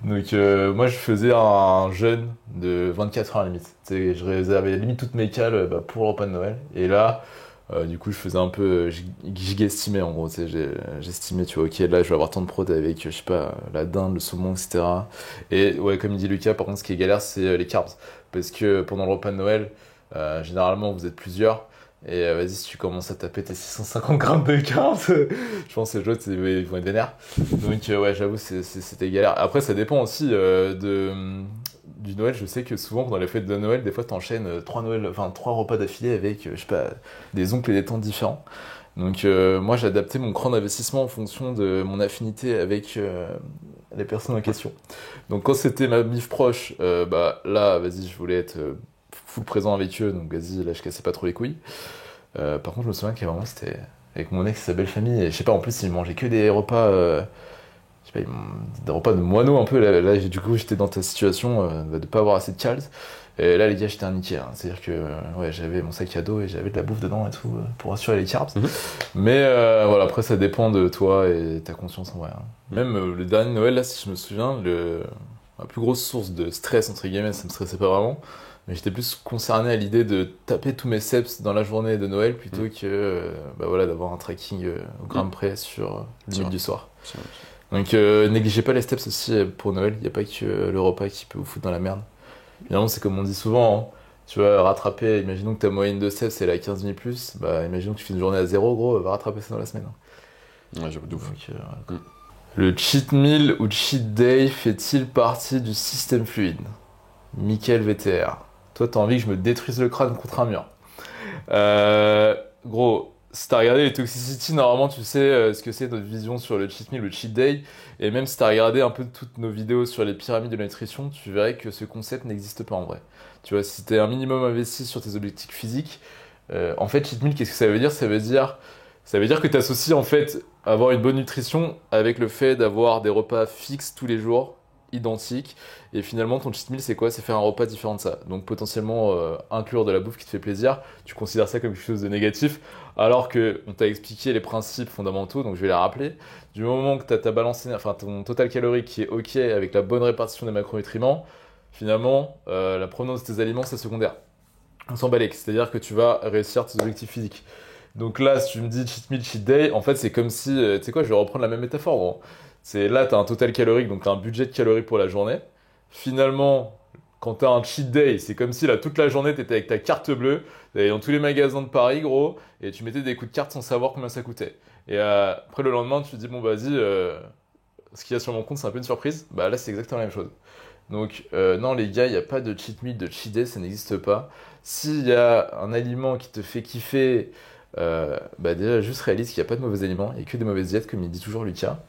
Donc, moi, je faisais un jeûne de 24 heures à la limite. Tu sais, je réservais limite toutes mes cales bah, pour le repas de Noël. Et là, du coup, je faisais un peu. J'estimais en gros. Tu sais, j'estimais, tu vois, ok, là, je vais avoir tant de prot avec, je sais pas, la dinde, le saumon, etc. Et ouais, comme dit Lucas, par contre, ce qui est galère, c'est les carbs. Parce que pendant le repas de Noël, généralement, vous êtes plusieurs. Et vas-y, si tu commences à taper tes 650 grammes de carbs, je pense que les autres, ils vont être vénères. Donc, ouais, j'avoue, c'était galère. Après, ça dépend aussi du Noël. Je sais que souvent, pendant les fêtes de Noël, des fois, t'enchaînes trois repas d'affilée avec, je sais pas, des oncles et des tantes différents. Donc, moi, j'ai adapté mon cran d'investissement en fonction de mon affinité avec les personnes en question. Donc, quand c'était ma mif proche, bah là, vas-y, je voulais être full présent avec eux, donc vas-y, là, je cassais pas trop les couilles. Par contre, je me souviens qu'à un moment, c'était avec mon ex et sa belle famille, et je sais pas, en plus, ils mangeaient que des repas, je sais pas, des repas de moineaux un peu. Là, du coup, j'étais dans ta situation de pas avoir assez de calories. Et là, les gars, j'étais niqué, hein. C'est-à-dire que ouais, j'avais mon sac à dos et j'avais de la bouffe dedans et tout pour assurer les carbs. Mais voilà, après, ça dépend de toi et ta conscience en vrai, hein. Même le dernier Noël, là, si je me souviens, ma plus grosse source de stress, entre guillemets, ça me stressait pas vraiment. Mais j'étais plus concerné à l'idée de taper tous mes steps dans la journée de Noël plutôt que bah voilà, d'avoir un tracking au gramme près sur limite du soir. Donc négligez pas les steps aussi pour Noël. Il n'y a pas que le repas qui peut vous foutre dans la merde. Évidemment, c'est comme on dit souvent, hein. Tu vas rattraper, imaginons que ta moyenne de steps c'est la 15 000 plus, bah imaginons que tu fais une journée à 0, gros, va rattraper ça dans la semaine, hein. Ouais, j'avoue de ouf. Donc, voilà. Le cheat meal ou cheat day fait-il partie du système fluide? Michael VTR. Toi, t'as envie que je me détruise le crâne contre un mur. Gros, si t'as regardé les Toxicity, normalement, tu sais ce que c'est notre vision sur le cheat meal, le cheat day. Et même si t'as regardé un peu toutes nos vidéos sur les pyramides de la nutrition, tu verrais que ce concept n'existe pas en vrai. Tu vois, si t'es un minimum investi sur tes objectifs physiques, en fait, cheat meal, qu'est-ce que ça veut dire? Ça veut dire que t'associes en fait avoir une bonne nutrition avec le fait d'avoir des repas fixes tous les jours, identiques. Et finalement, ton cheat meal, c'est quoi? C'est faire un repas différent de ça. Donc potentiellement inclure de la bouffe qui te fait plaisir. Tu considères ça comme quelque chose de négatif, alors que on t'a expliqué les principes fondamentaux, donc je vais les rappeler. Du moment que tu as ta balance, enfin ton total calorique qui est OK avec la bonne répartition des macronutriments, finalement, la provenance de tes aliments, c'est secondaire. On s'en balèque, c'est-à-dire que tu vas réussir tes objectifs physiques. Donc là, si tu me dis cheat meal, cheat day, en fait, c'est comme si, tu sais quoi, je vais reprendre la même métaphore, gros. C'est là, tu as un total calorique, donc tu as un budget de calories pour la journée. Finalement, quand tu as un cheat day, c'est comme si là, toute la journée, tu étais avec ta carte bleue, t'allais dans tous les magasins de Paris, gros, et tu mettais des coups de carte sans savoir combien ça coûtait. Et après, le lendemain, tu te dis, bon, vas-y, ce qu'il y a sur mon compte, c'est un peu une surprise. Bah là, c'est exactement la même chose. Donc, non, les gars, il n'y a pas de cheat meal, de cheat day, ça n'existe pas. S'il y a un aliment qui te fait kiffer, bah déjà, juste réalise qu'il n'y a pas de mauvais aliments, il n'y a que des mauvaises diètes, comme il dit toujours Lucas.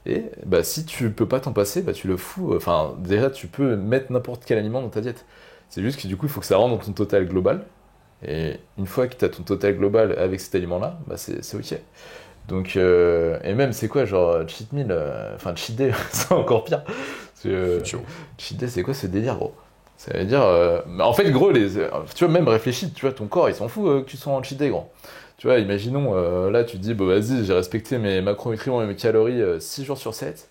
Et bah, si tu peux pas t'en passer, bah, tu le fous. Enfin, déjà, tu peux mettre n'importe quel aliment dans ta diète. C'est juste que du coup, il faut que ça rentre dans ton total global. Et une fois que tu as ton total global avec cet aliment-là, bah, c'est OK. Donc, et même, c'est quoi, genre, cheat meal, enfin, cheat day, c'est encore pire. Parce que, Chaud. cheat day, c'est quoi ce délire, gros? Ça veut dire. Mais en fait, gros, tu vois, même réfléchis, tu vois, ton corps, il s'en fout que tu sois en cheat day, gros. Tu vois, imaginons, là, tu te dis, bon, vas-y, j'ai respecté mes macronutriments et mes calories 6 jours sur 7.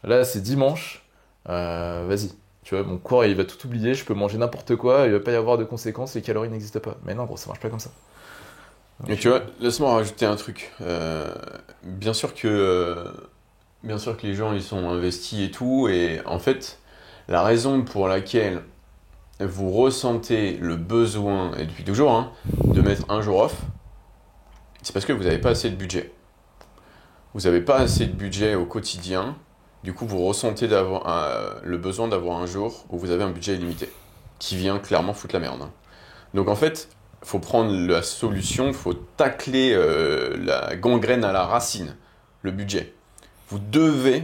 Là, c'est dimanche. Vas-y. Tu vois, mon corps, il va tout oublier, je peux manger n'importe quoi, il va pas y avoir de conséquences, les calories n'existent pas. Mais non, gros, ça marche pas comme ça. Et Donc, tu vois, laisse-moi rajouter un truc. Bien sûr bien sûr que les gens ils sont investis et tout, et en fait, la raison pour laquelle vous ressentez le besoin, et depuis toujours, hein, de mettre un jour off, c'est parce que vous n'avez pas assez de budget. Vous n'avez pas assez de budget au quotidien, du coup vous ressentez le besoin d'avoir un jour où vous avez un budget illimité, qui vient clairement foutre la merde, hein. Donc en fait, faut prendre la solution, faut tacler la gangrène à la racine, le budget. Vous devez,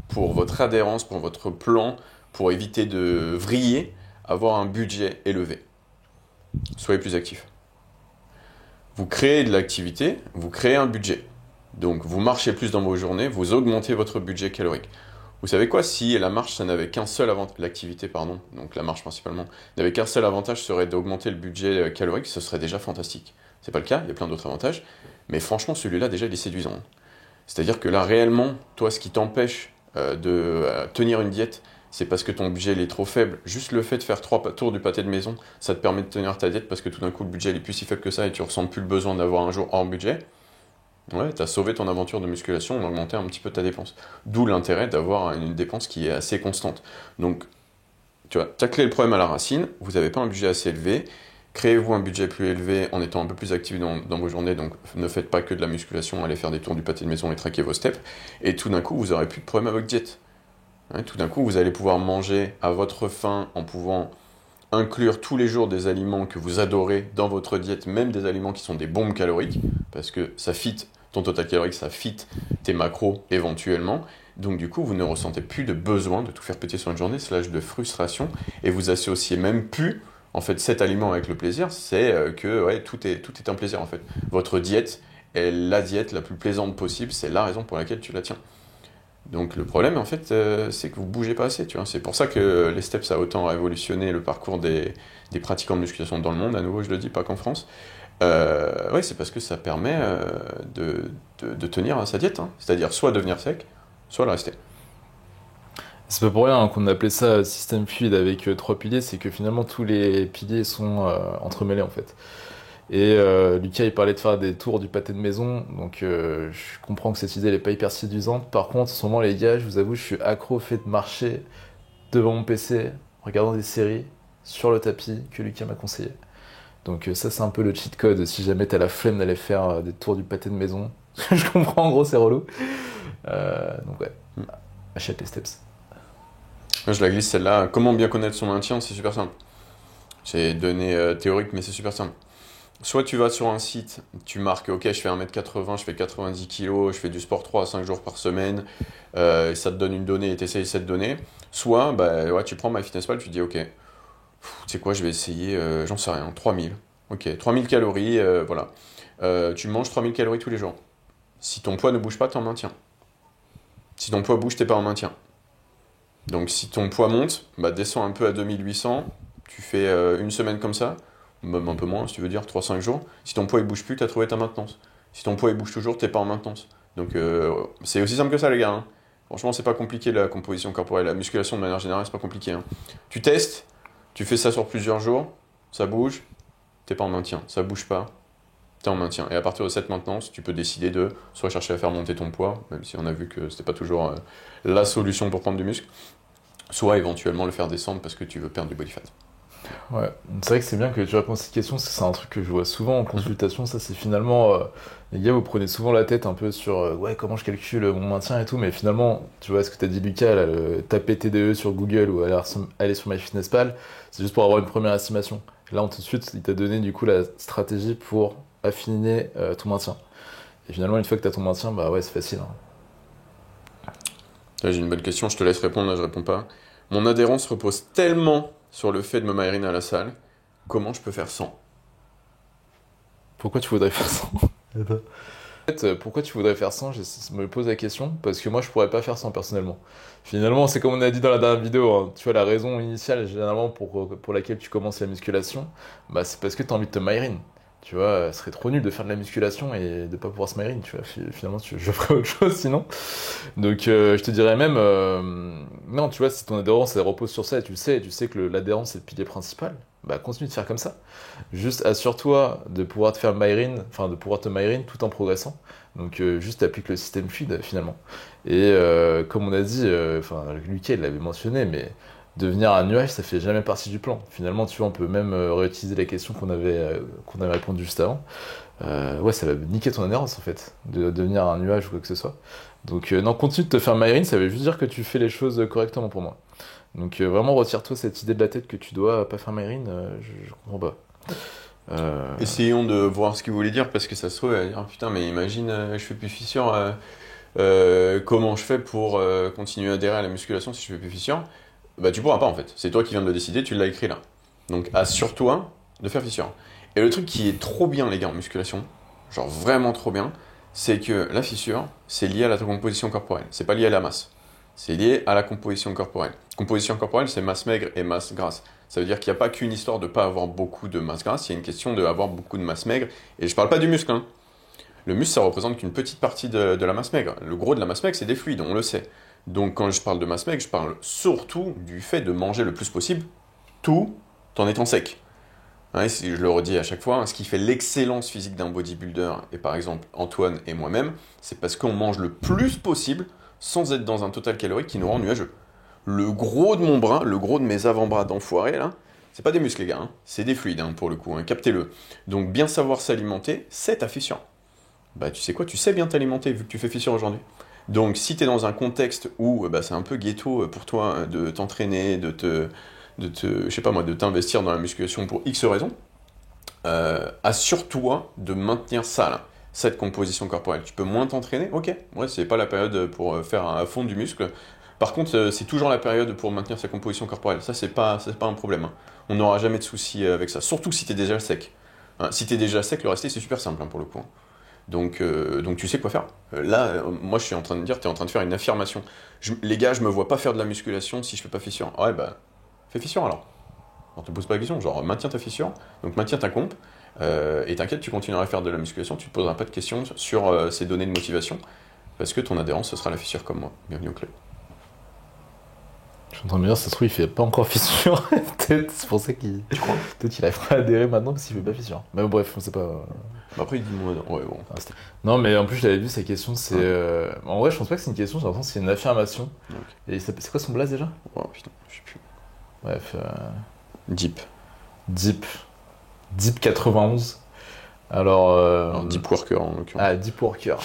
pour votre adhérence, pour votre plan, pour éviter de vriller, avoir un budget élevé. Soyez plus actif. Vous créez de l'activité, vous créez un budget. Donc vous marchez plus dans vos journées, vous augmentez votre budget calorique. Vous savez quoi, si la marche, ça n'avait qu'un seul avantage, l'activité, pardon, donc la marche principalement, n'avait qu'un seul avantage, serait d'augmenter le budget calorique, ce serait déjà fantastique. C'est pas le cas, il y a plein d'autres avantages, mais franchement, celui-là, déjà, il est séduisant. C'est-à-dire que là, réellement, toi, ce qui t'empêche de tenir une diète, c'est parce que ton budget il est trop faible. Juste le fait de faire 3 tours du pâté de maison, ça te permet de tenir ta diète parce que tout d'un coup, le budget il est plus si faible que ça et tu ressens plus le besoin d'avoir un jour hors budget. Ouais, t'as sauvé ton aventure de musculation, on a augmenté un petit peu ta dépense. D'où l'intérêt d'avoir une dépense qui est assez constante. Donc, tu vois, tacler le problème à la racine, vous n'avez pas un budget assez élevé, créez-vous un budget plus élevé en étant un peu plus actif dans vos journées, donc ne faites pas que de la musculation, allez faire des tours du pâté de maison et traquer vos steps, et tout d'un coup, vous n'aurez plus de problème avec votre diète. Ouais, tout d'un coup, vous allez pouvoir manger à votre faim en pouvant inclure tous les jours des aliments que vous adorez dans votre diète, même des aliments qui sont des bombes caloriques, parce que ça fit ton total calorique, ça fit tes macros éventuellement. Donc du coup, vous ne ressentez plus de besoin de tout faire péter sur une journée, slash de frustration, et vous associez même plus en fait cet aliment avec le plaisir, c'est que ouais, tout est un plaisir en fait. Votre diète est la diète la plus plaisante possible, c'est la raison pour laquelle tu la tiens. Donc le problème en fait c'est que vous bougez pas assez, tu vois. C'est pour ça que les steps ça a autant révolutionné le parcours des pratiquants de musculation dans le monde, à nouveau je le dis, pas qu'en France. Ouais, c'est parce que ça permet de tenir à sa diète, hein. C'est-à-dire soit devenir sec, soit le rester. c'est pas pour rien qu'on appelait ça système fluide avec 3 piliers, c'est que finalement tous les piliers sont entremêlés en fait. Et Lucas il parlait de faire des tours du pâté de maison, donc je comprends que cette idée elle est pas hyper séduisante. Par contre, en ce moment les gars, je vous avoue, je suis accro au fait de marcher devant mon PC, en regardant des séries sur le tapis que Lucas m'a conseillé. Donc ça c'est un peu le cheat code si jamais t'as la flemme d'aller faire des tours du pâté de maison. Je comprends, en gros c'est relou. Donc ouais, achète les steps. Moi, je la glisse celle-là. Comment bien connaître son maintien, c'est super simple. C'est donné théorique, mais c'est super simple. Soit tu vas sur un site, tu marques, ok, je fais 1m80, je fais 90 kg, je fais du sport 3 à 5 jours par semaine, et ça te donne une donnée et tu essayes cette donnée. Soit, bah, ouais, tu prends MyFitnessPal, tu dis, ok, tu sais quoi, je vais essayer, j'en sais rien, 3000. Ok, 3000 calories, voilà. Tu manges 3000 calories tous les jours. Si ton poids ne bouge pas, t'es en maintien. Si ton poids bouge, t'es pas en maintien. Donc si ton poids monte, bah descends un peu à 2800, tu fais une semaine comme ça, même un peu moins si tu veux dire, 3-5 jours. Si ton poids il bouge plus, tu as trouvé ta maintenance. Si ton poids il bouge toujours, t'es pas en maintenance. Donc c'est aussi simple que ça les gars, hein. Franchement c'est pas compliqué la composition corporelle, la musculation de manière générale c'est pas compliqué, hein. Tu testes, tu fais ça sur plusieurs jours, ça bouge, t'es pas en maintien, ça bouge pas, t'es en maintien. Et à partir de cette maintenance, tu peux décider de soit chercher à faire monter ton poids, même si on a vu que c'était pas toujours la solution pour prendre du muscle, soit éventuellement le faire descendre parce que tu veux perdre du body fat. Ouais, c'est vrai que c'est bien que tu réponds à cette question, parce que c'est un truc que je vois souvent en consultation, ça c'est finalement, les gars vous prenez souvent la tête un peu sur, ouais comment je calcule mon maintien et tout, mais finalement, tu vois ce que t'as dit Lucas, là, taper TDE sur Google ou aller sur MyFitnessPal, c'est juste pour avoir une première estimation. Là, tout de suite, il t'a donné du coup la stratégie pour affiner ton maintien. Et finalement, une fois que t'as ton maintien, bah ouais, c'est facile, hein. Là, j'ai une bonne question, je te laisse répondre, là je réponds pas. Mon adhérence repose tellement sur le fait de me m'aériner à la salle, comment je peux faire sans? Pourquoi tu voudrais faire ça? Attends. En fait, pourquoi tu voudrais faire ça? Je me pose la question, parce que moi je pourrais pas faire ça personnellement. Finalement, c'est comme on a dit dans la dernière vidéo, hein, tu vois, la raison initiale généralement pour laquelle tu commences la musculation, bah, c'est parce que tu as envie de te m'aériner. Tu vois, ce serait trop nul de faire de la musculation et de pas pouvoir se m'aériner, tu vois. Finalement, je ferais autre chose sinon. Donc, je te dirais même, non, tu vois, si ton adhérence elle repose sur ça et tu sais que l'adhérence c'est le pilier principal, bah continue de faire comme ça. Juste assure-toi de pouvoir te faire myrin, enfin de pouvoir te myrin tout en progressant. Donc juste applique le système fluide finalement. Et comme on a dit, enfin Lucas il l'avait mentionné, mais devenir un nuage ça fait jamais partie du plan. Finalement tu vois on peut même réutiliser la question qu'on avait répondu juste avant. Ouais ça va niquer ton adhérence en fait, de devenir un nuage ou quoi que ce soit. Donc non continue de te faire myrin, ça veut juste dire que tu fais les choses correctement pour moi. Donc vraiment retire-toi cette idée de la tête que tu dois pas faire myrin, je comprends pas. Essayons de voir ce qu'il voulait dire parce que ça se trouve, elle va dire, ah, putain, mais imagine, je fais plus fissure, comment je fais pour continuer à adhérer à la musculation si je fais plus fissure? Bah, tu pourras pas en fait. C'est toi qui viens de le décider, tu l'as écrit là. Donc, assure-toi de faire fissure. Et le truc qui est trop bien, les gars, en musculation, genre vraiment trop bien, c'est que la fissure, c'est lié à la composition corporelle. C'est pas lié à la masse. C'est lié à la composition corporelle. Composition corporelle, c'est masse maigre et masse grasse. Ça veut dire qu'il n'y a pas qu'une histoire de ne pas avoir beaucoup de masse grasse, il y a une question d'avoir beaucoup de masse maigre. Et je parle pas du muscle, hein. Le muscle, ça représente qu'une petite partie de la masse maigre. Le gros de la masse maigre, c'est des fluides, on le sait. Donc quand je parle de masse maigre, je parle surtout du fait de manger le plus possible, tout en étant sec. Ouais, je le redis à chaque fois, hein, ce qui fait l'excellence physique d'un bodybuilder, et par exemple Antoine et moi-même, c'est parce qu'on mange le plus possible sans être dans un total calorique qui nous rend nuageux. Le gros de mon bras, le gros de mes avant-bras d'enfoiré, là, c'est pas des muscles, les gars, hein, c'est des fluides, hein, pour le coup, hein, captez-le. Donc, bien savoir s'alimenter, c'est ta fissure. Bah, tu sais quoi, tu sais bien t'alimenter vu que tu fais fissure aujourd'hui. Donc, si t'es dans un contexte où bah, c'est un peu ghetto pour toi de t'entraîner, je sais pas moi, de t'investir dans la musculation pour X raisons, assure-toi de maintenir ça, là, cette composition corporelle. Tu peux moins t'entraîner, ok, ouais, c'est pas la période pour faire à fond du muscle. Par contre, c'est toujours la période pour maintenir sa composition corporelle. Ça, c'est pas un problème, hein. On n'aura jamais de souci avec ça. Surtout si tu es déjà sec. Hein, si tu es déjà sec, le rester, c'est super simple, hein, pour le coup. Donc tu sais quoi faire. Là, moi, je suis en train de dire, tu es en train de faire une affirmation. Les gars, je me vois pas faire de la musculation si je fais pas fissure. Ah ouais, bah, fais fissure alors. On te pose pas la question. Genre, maintiens ta fissure, donc maintiens ta comp. Et t'inquiète, tu continueras à faire de la musculation, tu te poseras pas de questions sur ces données de motivation. Parce que ton adhérence, ce sera la fissure comme moi. Bienvenue au club. Je suis en train de me dire, ça se trouve, il fait pas encore fissure. Peut-être, c'est pour ça qu'il. Tu crois? Peut-être qu'il arrivera à adhérer maintenant parce qu'il fait pas fissure. Mais bref, on sait pas. Après, il dit moi. Ouais, bon. Non, mais en plus, je l'avais vu, sa question, c'est. En vrai, je pense pas que c'est une question, j'ai l'impression que c'est une affirmation. Okay. Et c'est quoi son blaze déjà? Oh putain, je sais plus. Bref. Deep. Deep 91. Alors Deep Worker en l'occurrence. Ah, Deep Worker.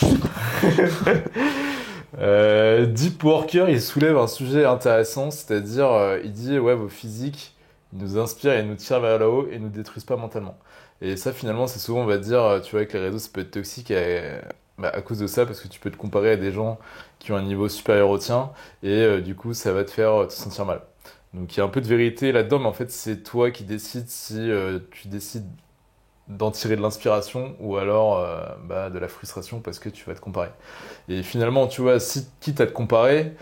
Deep Worker, il soulève un sujet intéressant, c'est-à-dire, il dit, ouais, vos physiques, ils nous inspirent et nous tirent vers le haut et nous détruisent pas mentalement. Et ça, finalement, c'est souvent, on va dire, tu vois, avec les réseaux, ça peut être toxique à cause de ça, parce que tu peux te comparer à des gens qui ont un niveau supérieur au tien, et du coup, ça va te faire te sentir mal. Donc, il y a un peu de vérité là-dedans, mais en fait, c'est toi qui décides si tu décides d'en tirer de l'inspiration ou alors de la frustration parce que tu vas te comparer. Et finalement, tu vois, si quitte à te comparer,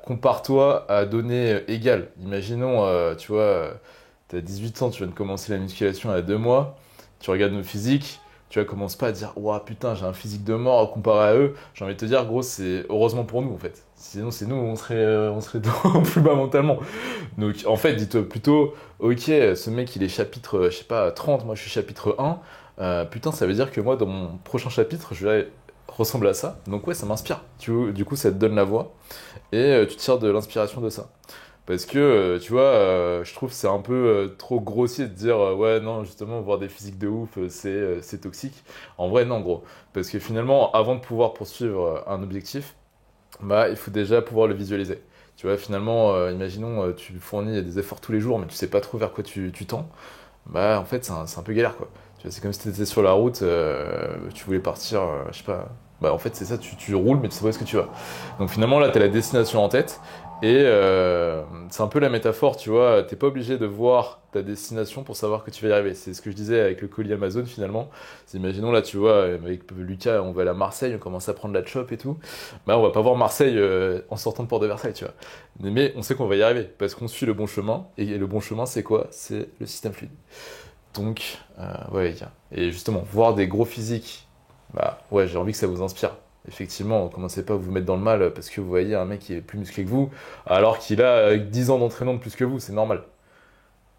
compare-toi à données égales. Imaginons, tu vois, tu as 18 ans, tu viens de commencer la musculation il y a 2 mois, tu regardes nos physiques, tu vois, commence pas à dire, ouah putain, j'ai un physique de mort comparé à eux. J'ai envie de te dire, gros, c'est heureusement pour nous en fait. Sinon, c'est nous, on serait plus bas mentalement. Donc, en fait, dis-toi plutôt, ok, ce mec, il est chapitre, je sais pas, 30, moi je suis chapitre 1. Putain, ça veut dire que moi, dans mon prochain chapitre, je vais ressembler à ça. Donc, ouais, ça m'inspire. Du coup, ça te donne la voix et tu tires de l'inspiration de ça. Parce que, tu vois, je trouve que c'est un peu trop grossier de dire, ouais, non, justement, voir des physiques de ouf, c'est toxique. En vrai, non, gros. Parce que finalement, avant de pouvoir poursuivre un objectif, il faut déjà pouvoir le visualiser. Tu vois, finalement, imaginons, tu fournis des efforts tous les jours, mais tu sais pas trop vers quoi tu tends. En fait, c'est un peu galère, quoi. Tu vois, c'est comme si tu étais sur la route, tu voulais partir, je sais pas. En fait, c'est ça, tu roules, mais tu sais pas où est-ce que tu vas. Donc finalement, là, tu as la destination en tête. Et c'est un peu la métaphore, tu vois. T'es pas obligé de voir ta destination pour savoir que tu vas y arriver. C'est ce que je disais avec le colis Amazon, finalement. Imaginons, là, tu vois, avec Lucas, on va aller à Marseille, on commence à prendre la chop et tout. On va pas voir Marseille en sortant de Port de Versailles, tu vois. Mais on sait qu'on va y arriver, parce qu'on suit le bon chemin. Et le bon chemin, c'est quoi? C'est le système fluide. Donc, ouais, les gars. Et justement, voir des gros physiques, ouais, j'ai envie que ça vous inspire. Effectivement, commencez pas à vous mettre dans le mal parce que vous voyez un mec qui est plus musclé que vous, alors qu'il a 10 ans d'entraînement de plus que vous, c'est normal.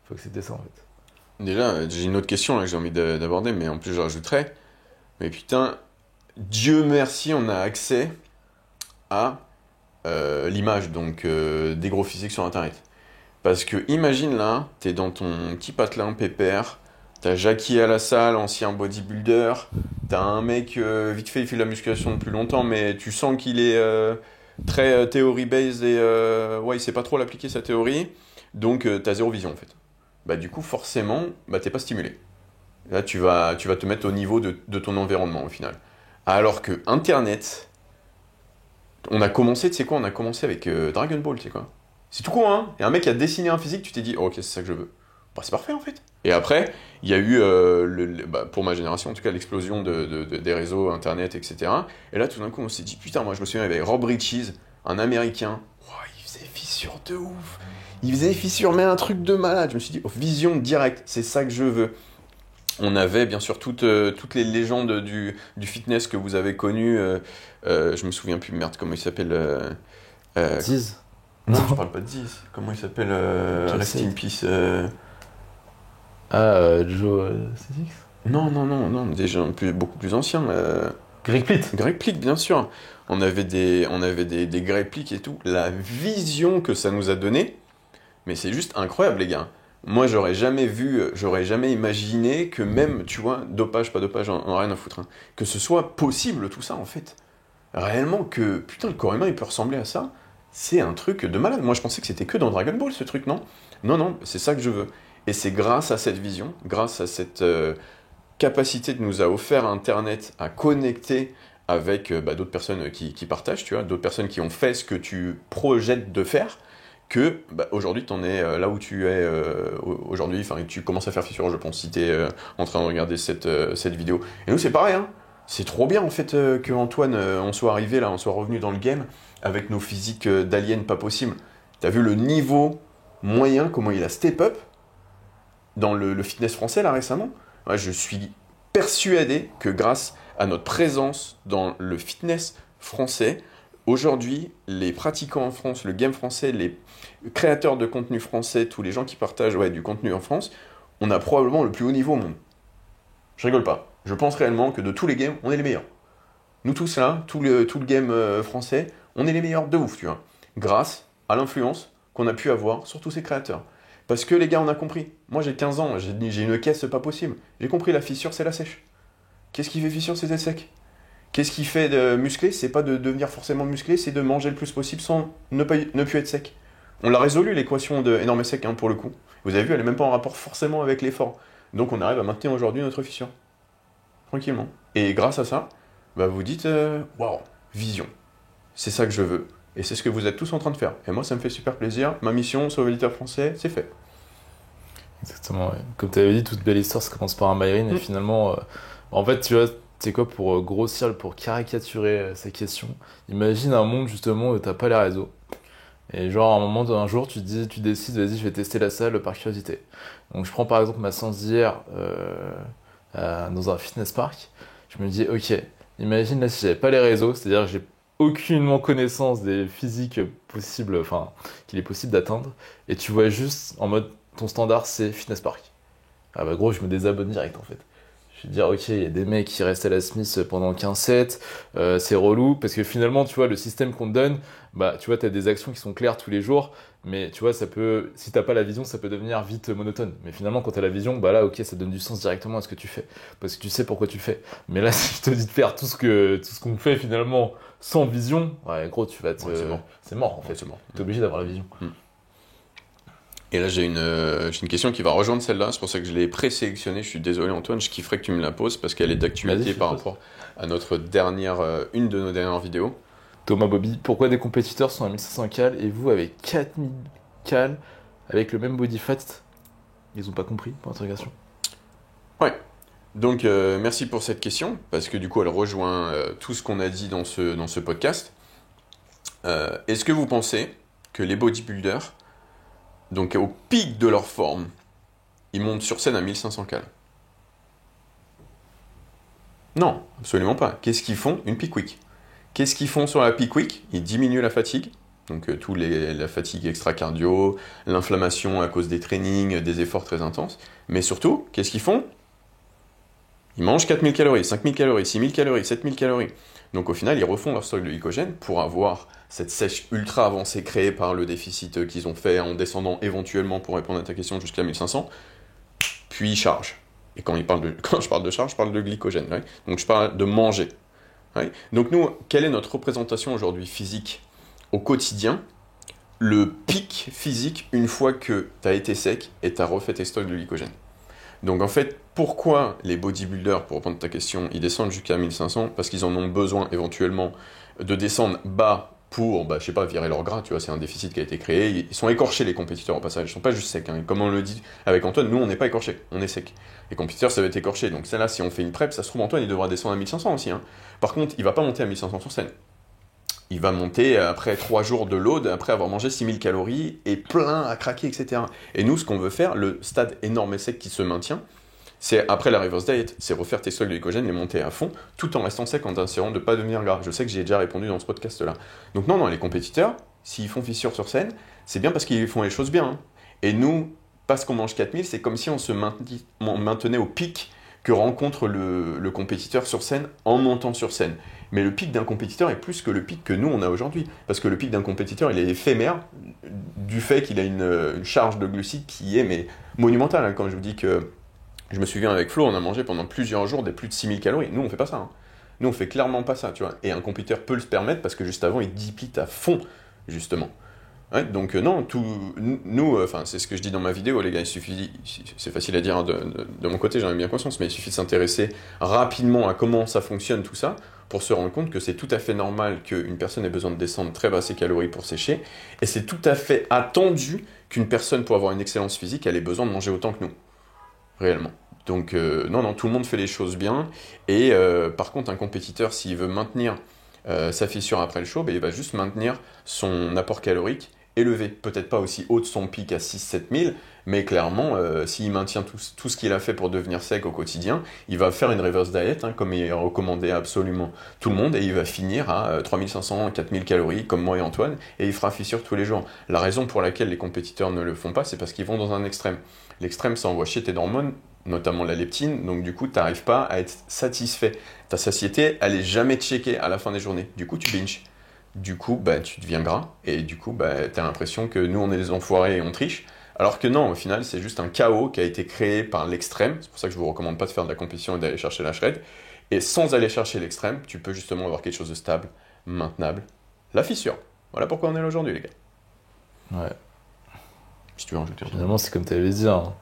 Faut accepter ça en fait. Déjà, j'ai une autre question là, que j'ai envie d'aborder, mais en plus je rajouterais. Mais putain, Dieu merci, on a accès à l'image, donc des gros physiques sur Internet. Parce que imagine là, t'es dans ton petit patelin pépère, t'as Jackie à la salle, ancien bodybuilder, t'as un mec, vite fait, il fait de la musculation depuis longtemps, mais tu sens qu'il est très théorie-based et ouais, il sait pas trop l'appliquer sa théorie, donc t'as zéro vision en fait. Du coup, forcément, t'es pas stimulé. Là, tu vas te mettre au niveau de ton environnement au final. Alors que Internet, on a commencé, tu sais quoi, on a commencé avec Dragon Ball, tu sais quoi. C'est tout con, hein. Et un mec qui a dessiné un physique, tu t'es dit, oh, ok, c'est ça que je veux. C'est parfait en fait. Et après, il y a eu, pour ma génération en tout cas, l'explosion des réseaux, Internet, etc. Et là, tout d'un coup, on s'est dit, putain, moi je me souviens, il y avait Rob Riches, un Américain. Ouah, il faisait fissure de ouf. Il faisait fissure, mais un truc de malade. Je me suis dit, oh, vision directe, c'est ça que je veux. On avait bien sûr toutes les légendes du fitness que vous avez connues. Je me souviens plus, merde, comment il s'appelle. Diz. Non, je parle pas de Diz. Comment il s'appelle Rest in Peace. Joe Six. Non, déjà beaucoup plus ancien. Greg Plitt. Greg Plitt, bien sûr. On avait des Greg Plitt et tout. La vision que ça nous a donné, mais c'est juste incroyable, les gars. Moi, j'aurais jamais imaginé que même, tu vois, dopage, pas dopage, en rien à foutre, hein, que ce soit possible tout ça, en fait. Réellement, que, putain, le corps humain, il peut ressembler à ça, c'est un truc de malade. Moi, je pensais que c'était que dans Dragon Ball, ce truc, non? Non, c'est ça que je veux. Et c'est grâce à cette vision, grâce à cette capacité que nous a offert Internet à connecter avec d'autres personnes qui partagent, tu vois, d'autres personnes qui ont fait ce que tu projettes de faire, que aujourd'hui tu en es là où tu es aujourd'hui, enfin tu commences à faire fissure, je pense, si tu es en train de regarder cette vidéo. Et nous c'est pareil, hein. C'est trop bien en fait que Antoine, on soit arrivé là, on soit revenu dans le game avec nos physiques d'aliens pas possible. T'as vu le niveau moyen, comment il a step up dans le fitness français là récemment? Ouais, je suis persuadé que grâce à notre présence dans le fitness français, aujourd'hui, les pratiquants en France, le game français, les créateurs de contenu français, tous les gens qui partagent du contenu en France, on a probablement le plus haut niveau au monde. Je rigole pas. Je pense réellement que de tous les games, on est les meilleurs. Nous tous là, tout le game français, on est les meilleurs de ouf, tu vois. Grâce à l'influence qu'on a pu avoir sur tous ces créateurs. Parce que les gars, on a compris. Moi j'ai 15 ans, j'ai une caisse pas possible. J'ai compris, la fissure c'est la sèche. Qu'est-ce qui fait fissure? C'est d'être sec. Qu'est-ce qui fait de muscler? C'est pas de devenir forcément musclé, c'est de manger le plus possible sans ne plus être sec. On l'a résolu l'équation de énorme et sec, hein, pour le coup. Vous avez vu, elle est même pas en rapport forcément avec l'effort. Donc on arrive à maintenir aujourd'hui notre fissure. Tranquillement. Et grâce à ça, vous dites, waouh, vision. C'est ça que je veux. Et c'est ce que vous êtes tous en train de faire. Et moi, ça me fait super plaisir. Ma mission, sauver le leader français, c'est fait. Exactement, ouais. Comme tu avais dit, toute belle histoire, ça commence par un Myrin, et finalement, en fait, tu vois, c'est quoi pour grossir, pour caricaturer ces questions. Imagine un monde justement où t'as pas les réseaux. Et genre, à un moment, un jour, tu décides, vas-y, je vais tester la salle par curiosité. Donc, je prends par exemple ma séance d'hier dans un fitness park. Je me dis, ok, imagine là si j'avais pas les réseaux, c'est-à-dire que j'ai aucunement connaissance des physiques possibles, enfin, qu'il est possible d'atteindre, et tu vois juste en mode, ton standard, c'est fitness park. Ah bah gros, je me désabonne direct en fait. Je vais dire, ok, il y a des mecs qui restent à la Smith pendant 15 sets, c'est relou, parce que finalement, tu vois, le système qu'on te donne, bah, tu vois, t'as des actions qui sont claires tous les jours, mais tu vois, ça peut, si t'as pas la vision, ça peut devenir vite monotone. Mais finalement, quand t'as la vision, bah là, ok, ça donne du sens directement à ce que tu fais, parce que tu sais pourquoi tu le fais. Mais là, si je te dis de faire tout ce qu'on fait finalement sans vision, ouais, gros, Ouais, c'est mort. c'est mort en Ouais, fait. c'est mort. T'es obligé d'avoir la vision. Et là, j'ai une question qui va rejoindre celle-là. C'est pour ça que je l'ai présélectionnée. Je suis désolé, Antoine. Je kifferais que tu me la poses parce qu'elle est d'actualité Vas-y, je te par pose. rapport à notre dernière, une de nos dernières vidéos. Thomas Bobby, pourquoi des compétiteurs sont à 1500 cal et vous avec 4000 cal avec le même body fat? Ils ont pas compris, pour interrogation. Ouais. Donc, merci pour cette question parce que du coup, elle rejoint tout ce qu'on a dit dans ce podcast. Est-ce que vous pensez que les bodybuilders, donc au pic de leur forme, ils montent sur scène à 1500 cal? Non, absolument pas. Qu'est-ce qu'ils font? Une peak week. Qu'est-ce qu'ils font sur la peak week? Ils diminuent la fatigue, donc la fatigue extra-cardio, l'inflammation à cause des trainings, des efforts très intenses. Mais surtout, qu'est-ce qu'ils font? Ils mangent 4000 calories, 5000 calories, 6000 calories, 7000 calories. Donc au final, ils refont leur stock de glycogène pour avoir cette sèche ultra avancée créée par le déficit qu'ils ont fait en descendant éventuellement, pour répondre à ta question, jusqu'à 1500, puis ils chargent. Et quand je parle de charge, je parle de glycogène. Ouais. Donc je parle de manger. Ouais. Donc nous, quelle est notre représentation aujourd'hui physique au quotidien? Le pic physique une fois que tu as été sec et tu as refait tes stocks de glycogène. Donc en fait, pourquoi les bodybuilders, pour répondre à ta question, ils descendent jusqu'à 1500? Parce qu'ils en ont besoin éventuellement de descendre bas pour, bah, je sais pas, virer leur gras, tu vois, c'est un déficit qui a été créé. Ils sont écorchés les compétiteurs au passage, ils sont pas juste secs. Hein. Comme on le dit avec Antoine, nous on n'est pas écorchés, on est secs. Les compétiteurs ça va être écorché, donc celle-là, si on fait une prep, ça se trouve Antoine il devra descendre à 1500 aussi. Hein. Par contre, il va pas monter à 1500 sur scène. Il va monter après 3 jours de load, après avoir mangé 6000 calories et plein à craquer, etc. Et nous, ce qu'on veut faire, le stade énorme et sec qui se maintient, c'est après la reverse diet, c'est refaire tes stocks de glycogène et monter à fond, tout en restant sec en essayant de ne pas devenir gras. Je sais que j'ai déjà répondu dans ce podcast-là. Donc non, les compétiteurs, s'ils font fissure sur scène, c'est bien parce qu'ils font les choses bien. Hein. Et nous, parce qu'on mange 4000, c'est comme si on se maintenait au pic que rencontre le compétiteur sur scène en montant sur scène. Mais le pic d'un compétiteur est plus que le pic que nous on a aujourd'hui. Parce que le pic d'un compétiteur, il est éphémère du fait qu'il a une charge de glucides qui est mais monumentale. Hein. Quand je vous dis que je me souviens avec Flo, on a mangé pendant plusieurs jours des plus de 6000 calories. Nous, on fait pas ça. Hein. Nous, on fait clairement pas ça, tu vois. Et un compétiteur peut se permettre parce que juste avant, il deplete à fond, justement. Ouais, donc non, nous, enfin c'est ce que je dis dans ma vidéo, les gars, il suffit, c'est facile à dire de mon côté, j'en ai bien conscience, mais il suffit de s'intéresser rapidement à comment ça fonctionne tout ça, pour se rendre compte que c'est tout à fait normal qu'une personne ait besoin de descendre très bas ses calories pour sécher, et c'est tout à fait attendu qu'une personne, pour avoir une excellence physique, elle ait besoin de manger autant que nous, réellement. Donc non, tout le monde fait les choses bien, et par contre, un compétiteur, s'il veut maintenir sa fissure après le show, ben, il va juste maintenir son apport calorique élevé. Peut-être pas aussi haut de son pic à 6-7 000, mais clairement, s'il maintient tout ce qu'il a fait pour devenir sec au quotidien, il va faire une reverse diet, hein, comme il est recommandé à absolument tout le monde, et il va finir à 3500, 4000 calories, comme moi et Antoine, et il fera fissure tous les jours. La raison pour laquelle les compétiteurs ne le font pas, c'est parce qu'ils vont dans un extrême. L'extrême, ça envoie chier tes hormones, notamment la leptine, donc du coup, tu n'arrives pas à être satisfait. Ta satiété, elle est jamais checkée à la fin des journées. Du coup, tu binges. Du coup, bah, tu deviens gras, et du coup, bah, tu as l'impression que nous, on est des enfoirés et on triche. Alors que non, au final, c'est juste un chaos qui a été créé par l'extrême. C'est pour ça que je vous recommande pas de faire de la compétition et d'aller chercher la shred. Et sans aller chercher l'extrême, tu peux justement avoir quelque chose de stable, maintenable. La fissure. Voilà pourquoi on est là aujourd'hui, les gars. Ouais. Si tu veux en rajouter. Finalement, c'est comme tu avais dit, hein.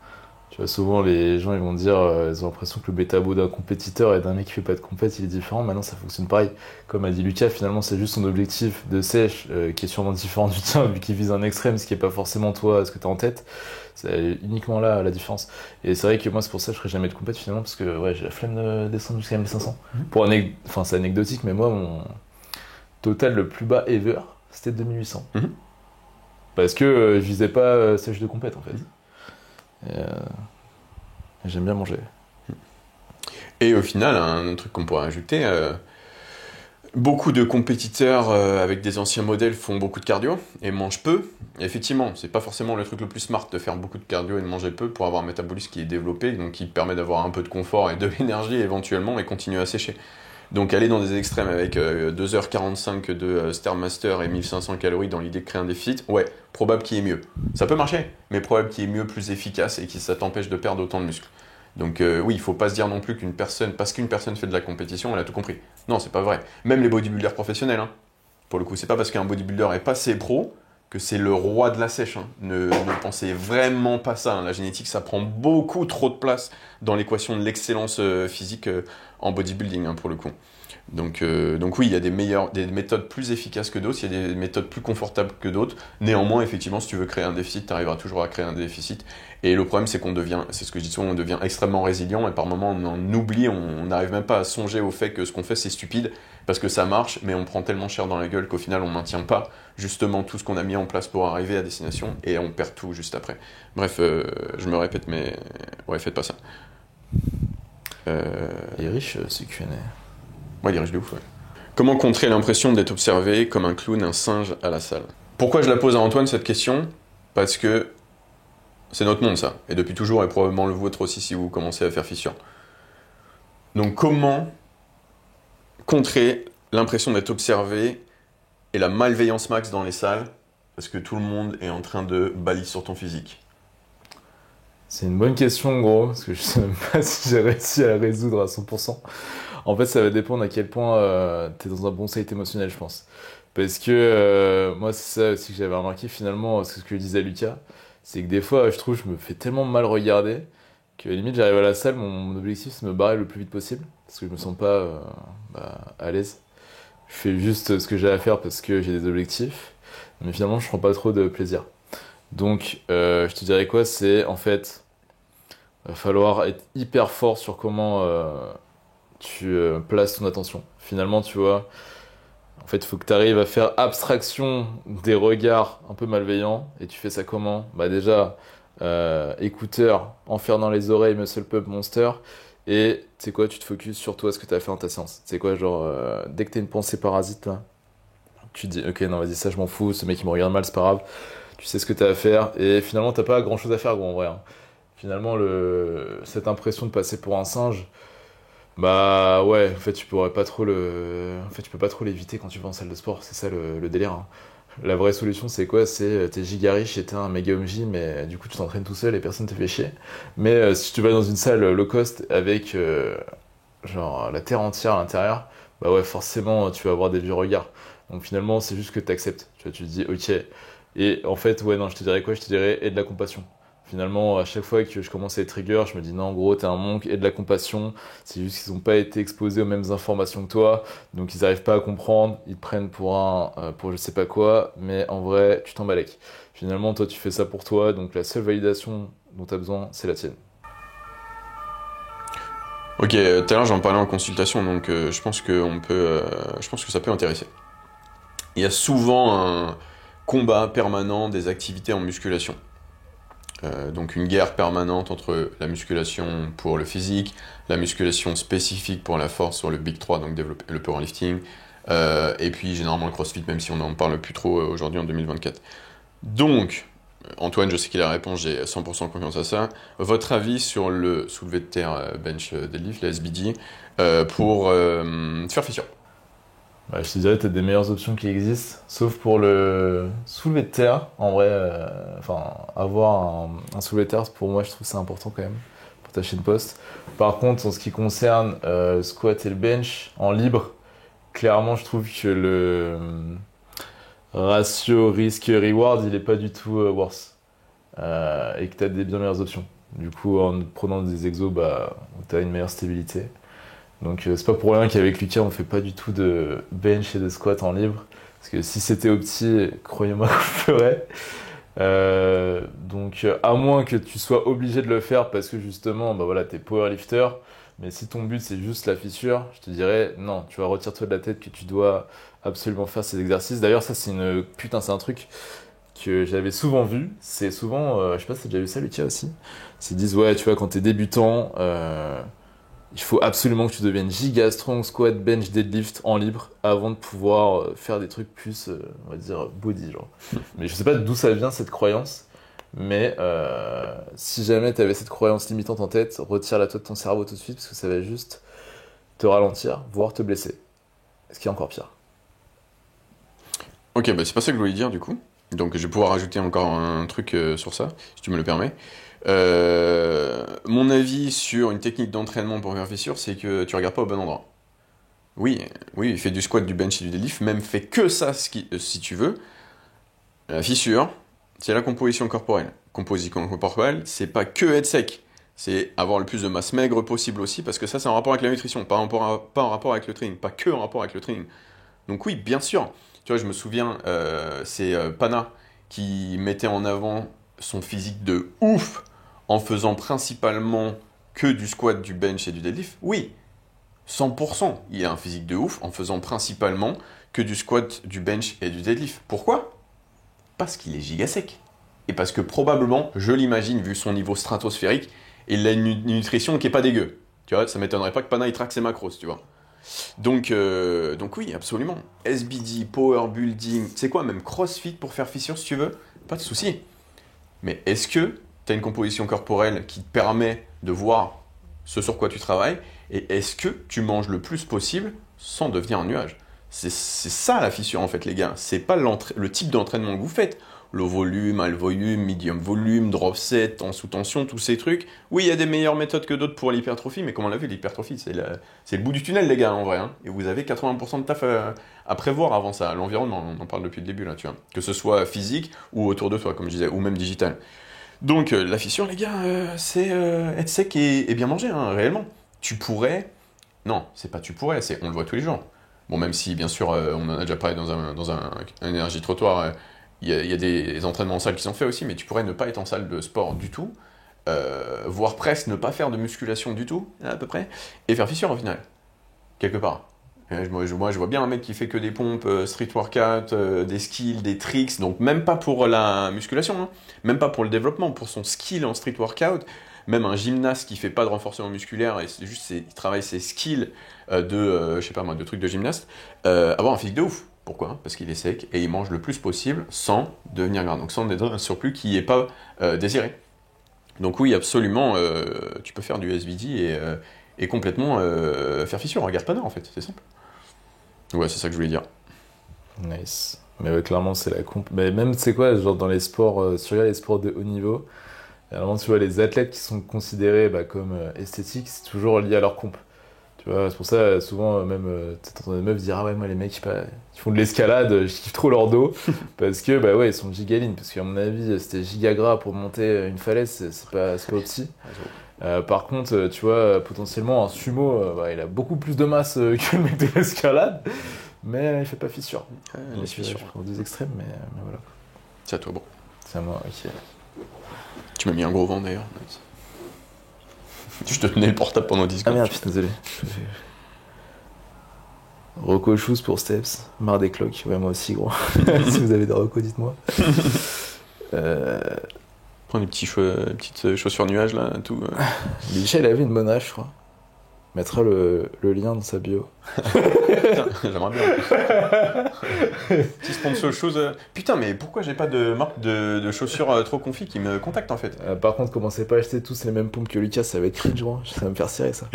Tu vois, souvent les gens ils vont dire, ils ont l'impression que le bêta-beau d'un compétiteur et d'un mec qui fait pas de compète, il est différent. Maintenant, ça fonctionne pareil. Comme a dit Lucas, finalement, c'est juste son objectif de sèche qui est sûrement différent du tien, vu qu'il vise un extrême, ce qui est pas forcément toi, ce que tu as en tête. C'est uniquement là la différence. Et c'est vrai que moi, c'est pour ça que je ferai jamais de compète finalement, parce que ouais, j'ai la flemme de descendre jusqu'à 1500. Enfin, c'est anecdotique, mais moi, mon total le plus bas ever, c'était 2800. Parce que je visais pas sèche de compète en fait. Et, j'aime bien manger. Et au final, un autre truc qu'on pourrait ajouter, beaucoup de compétiteurs avec des anciens modèles font beaucoup de cardio et mangent peu. Et effectivement, c'est pas forcément le truc le plus smart de faire beaucoup de cardio et de manger peu pour avoir un métabolisme qui est développé, donc qui permet d'avoir un peu de confort et de l'énergie éventuellement et continuer à sécher. Donc aller dans des extrêmes avec 2h45 de Stairmaster et 1500 calories dans l'idée de créer un déficit, ouais, probable qu'il y ait mieux. Ça peut marcher, mais probable qu'il y ait mieux, plus efficace et que ça t'empêche de perdre autant de muscles. Donc oui, il faut pas se dire non plus qu'une personne, parce qu'une personne fait de la compétition, elle a tout compris. Non, c'est pas vrai. Même les bodybuilders professionnels, hein. Pour le coup, c'est pas parce qu'un bodybuilder est passé pro que c'est le roi de la sèche. Hein. Ne pensez vraiment pas ça. Hein. La génétique, ça prend beaucoup trop de place dans l'équation de l'excellence physique en bodybuilding, hein, pour le coup. Donc oui, il y a des méthodes plus efficaces que d'autres, il y a des méthodes plus confortables que d'autres. Néanmoins, effectivement, si tu veux créer un déficit, tu arriveras toujours à créer un déficit. Et le problème, c'est qu'on devient, c'est ce que je dis souvent, on devient extrêmement résilient et par moments, on en oublie, on n'arrive même pas à songer au fait que ce qu'on fait, c'est stupide parce que ça marche, mais on prend tellement cher dans la gueule qu'au final, on maintient pas justement tout ce qu'on a mis en place pour arriver à destination et on perd tout juste après. Bref, je me répète, mais ouais, faites pas ça. Il est riche, ce Q&A. Ouais, il est riche de ouf, ouais. Comment contrer l'impression d'être observé comme un clown, un singe à la salle? Pourquoi je la pose à Antoine, cette question? Parce que c'est notre monde, ça. Et depuis toujours, et probablement le vôtre aussi si vous commencez à faire fissure. Donc comment contrer l'impression d'être observé et la malveillance max dans les salles? Parce que tout le monde est en train de baliser sur ton physique. C'est une bonne question, gros, parce que je sais même pas si j'ai réussi à la résoudre à 100%. En fait, ça va dépendre à quel point t'es dans un bon state émotionnel, je pense. Parce que moi, c'est ça aussi que j'avais remarqué finalement, c'est ce que disait Lucas, c'est que des fois, je trouve, je me fais tellement mal regarder que limite, j'arrive à la salle, mon objectif, c'est de me barrer le plus vite possible, parce que je me sens pas à l'aise. Je fais juste ce que j'ai à faire parce que j'ai des objectifs, mais finalement, je prends pas trop de plaisir. Donc, je te dirais quoi, c'est en fait, va falloir être hyper fort sur comment tu places ton attention. Finalement, tu vois, en fait, il faut que tu arrives à faire abstraction des regards un peu malveillants. Et tu fais ça comment? Bah déjà, écouteurs, en faire dans les oreilles, Muscle Pump Monster. Et tu sais quoi, tu te focuses sur toi, ce que tu as fait dans ta séance. Tu sais quoi, genre, dès que tu as une pensée parasite, là, tu te dis, ok, non, vas-y, ça, je m'en fous, ce mec, il me regarde mal, c'est pas grave. Tu sais ce que tu as à faire. Et finalement, t'as pas grand-chose à faire, gros, en vrai. Hein. Finalement, cette impression de passer pour un singe, bah ouais, en fait tu pourrais pas trop en fait tu peux pas trop l'éviter quand tu vas en salle de sport, c'est ça le délire. Hein. La vraie solution c'est quoi? C'est t'es giga riche et t'es un méga MJ, mais du coup tu t'entraînes tout seul et personne te fait chier. Mais si tu vas dans une salle low cost avec genre la terre entière à l'intérieur, bah ouais forcément tu vas avoir des vieux regards. Donc finalement c'est juste que t'acceptes, tu vois, tu te dis ok. Et en fait ouais non je te dirais quoi? Je te dirais aie de la compassion. Finalement, à chaque fois que je commence à être trigger, je me dis non, gros, t'es un monk et de la compassion. C'est juste qu'ils n'ont pas été exposés aux mêmes informations que toi, donc ils n'arrivent pas à comprendre. Ils te prennent pour je sais pas quoi, mais en vrai, tu t'en balèques. Finalement, toi, tu fais ça pour toi, donc la seule validation dont tu as besoin, c'est la tienne. Ok, tout à l'heure j'en parlais en consultation, donc je pense je pense que ça peut intéresser. Il y a souvent un combat permanent des activités en musculation. Donc une guerre permanente entre la musculation pour le physique, la musculation spécifique pour la force sur le Big 3, donc développer le powerlifting, et puis généralement le CrossFit, même si on n'en parle plus trop aujourd'hui en 2024. Donc, Antoine, je sais qu'il a la réponse, j'ai 100% confiance à ça. Votre avis sur le soulevé de terre bench deadlift, la SBD, pour faire fissure? Bah, je te dirais, t'as des meilleures options qui existent, sauf pour le soulevé de terre. En vrai, enfin, avoir un soulevé de terre, pour moi, je trouve que c'est important quand même, pour ta chaîne post. Par contre, en ce qui concerne le squat et le bench, en libre, clairement, je trouve que le ratio risque-reward, il est pas du tout worse. Et que t'as des bien meilleures options. Du coup, en prenant des exos, bah, tu as une meilleure stabilité. Donc, c'est pas pour rien qu'avec Lucas, on fait pas du tout de bench et de squat en libre. Parce que si c'était opti, croyez-moi qu'on le ferait. Donc, à moins que tu sois obligé de le faire parce que justement, bah voilà, t'es powerlifter. Mais si ton but c'est juste la fissure, je te dirais non, tu vas retire-toi de la tête que tu dois absolument faire ces exercices. D'ailleurs, ça c'est c'est un truc que j'avais souvent vu. C'est souvent, je sais pas si t'as déjà vu ça, Lucas aussi. Ils disent ouais, tu vois, quand t'es débutant, il faut absolument que tu deviennes giga strong, squat, bench, deadlift en libre avant de pouvoir faire des trucs plus, on va dire, body, genre. Mais je sais pas d'où ça vient cette croyance, mais si jamais tu avais cette croyance limitante en tête, retire-la toi de ton cerveau tout de suite parce que ça va juste te ralentir, voire te blesser. Ce qui est encore pire. Ok, bah c'est pas ça que je voulais dire du coup. Donc je vais pouvoir rajouter encore un truc sur ça, si tu me le permets. Mon avis sur une technique d'entraînement pour faire fissure, c'est que tu regardes pas au bon endroit. Oui, oui, fais du squat, du bench et du deadlift, même fais que ça si tu veux. La fissure, c'est la composition corporelle. Composition corporelle, c'est pas que être sec, c'est avoir le plus de masse maigre possible aussi, parce que ça c'est en rapport avec la nutrition, pas en rapport avec le training, pas que en rapport avec le training. Donc oui, bien sûr. Tu vois, je me souviens, c'est Pana qui mettait en avant son physique de ouf en faisant principalement que du squat, du bench et du deadlift. Oui, 100%, il a un physique de ouf en faisant principalement que du squat, du bench et du deadlift. Pourquoi? Parce qu'il est giga sec. Et parce que probablement, je l'imagine, vu son niveau stratosphérique, il a une nutrition qui est pas dégueu. Tu vois, ça m'étonnerait pas que Pana il traque ses macros, tu vois. Donc oui, absolument. SBD, power building, c'est quoi, même CrossFit pour faire fissure si tu veux, pas de souci. Mais est-ce que tu as une composition corporelle qui te permet de voir ce sur quoi tu travailles, et est-ce que tu manges le plus possible sans devenir un nuage? C'est ça la fissure en fait les gars, c'est pas le type d'entraînement que vous faites. Low volume, high volume, medium volume, drop set, en sous tension, tous ces trucs. Oui, il y a des meilleures méthodes que d'autres pour l'hypertrophie, mais comme on l'a vu, l'hypertrophie, c'est le bout du tunnel, les gars, en vrai. Hein. Et vous avez 80% de taf à prévoir avant ça. L'environnement, on en parle depuis le début, là, tu vois. Que ce soit physique ou autour de toi, comme je disais, ou même digital. Donc, la fissure, les gars, c'est être sec et bien manger, hein, réellement. Tu pourrais... Non, c'est pas tu pourrais, c'est on le voit tous les jours. Bon, même si, bien sûr, on en a déjà parlé dans un énergie trottoir... Il y a des entraînements en salle qui sont faits aussi, mais tu pourrais ne pas être en salle de sport du tout, voire presque ne pas faire de musculation du tout, à peu près, et faire fissure au final, quelque part. Moi, je vois bien un mec qui fait que des pompes, street workout, des skills, des tricks, donc même pas pour la musculation, hein, même pas pour le développement, pour son skill en street workout, même un gymnaste qui fait pas de renforcement musculaire, et c'est juste il travaille ses skills je sais pas moi, de trucs de gymnaste, avoir un physique de ouf. Pourquoi? Parce qu'il est sec et il mange le plus possible sans devenir gras, donc sans être un surplus qui n'est pas désiré. Donc oui, absolument, tu peux faire du SVD et complètement faire fissure. Regarde pas en fait, c'est simple. Ouais, c'est ça que je voulais dire. Nice. Mais ouais, clairement, c'est la comp. Mais même, tu sais quoi, genre dans les sports, si tu regardes les sports de haut niveau, vraiment, tu vois, les athlètes qui sont considérés comme esthétiques, c'est toujours lié à leur comp. Tu vois, c'est pour ça, souvent, même, t'entends des meufs dire, ah ouais, moi, les mecs, ils font de l'escalade, je kiffe trop leur dos, parce que, bah ouais, ils sont gigalines, parce qu'à mon avis, c'était giga gras pour monter une falaise, c'est pas opti. Par contre, tu vois, potentiellement, un sumo, bah, il a beaucoup plus de masse que le mec de l'escalade, mais il fait pas fissure. Les fissures. Je prends deux extrêmes, mais voilà. C'est à toi, bon. C'est à moi, ok. Tu m'as mis un gros vent, d'ailleurs. Je te tenais le portable pendant 10 secondes. Ah merde, putain, désolé. Rocco Shoes pour Steps, marre des cloques, ouais moi aussi gros. Si vous avez des recos, dites-moi. Prends des petites chaussures nuages là, tout. Michel avait une bonne âge, je crois. Mettra le lien dans sa bio. Putain, j'aimerais bien. Petit sponsor shoes. Putain, mais pourquoi j'ai pas de marque de chaussures trop confis qui me contactent en fait? Par contre, commencez pas à acheter tous les mêmes pompes que Lucas, ça va être cringe, gros. Ça va me faire cirer ça.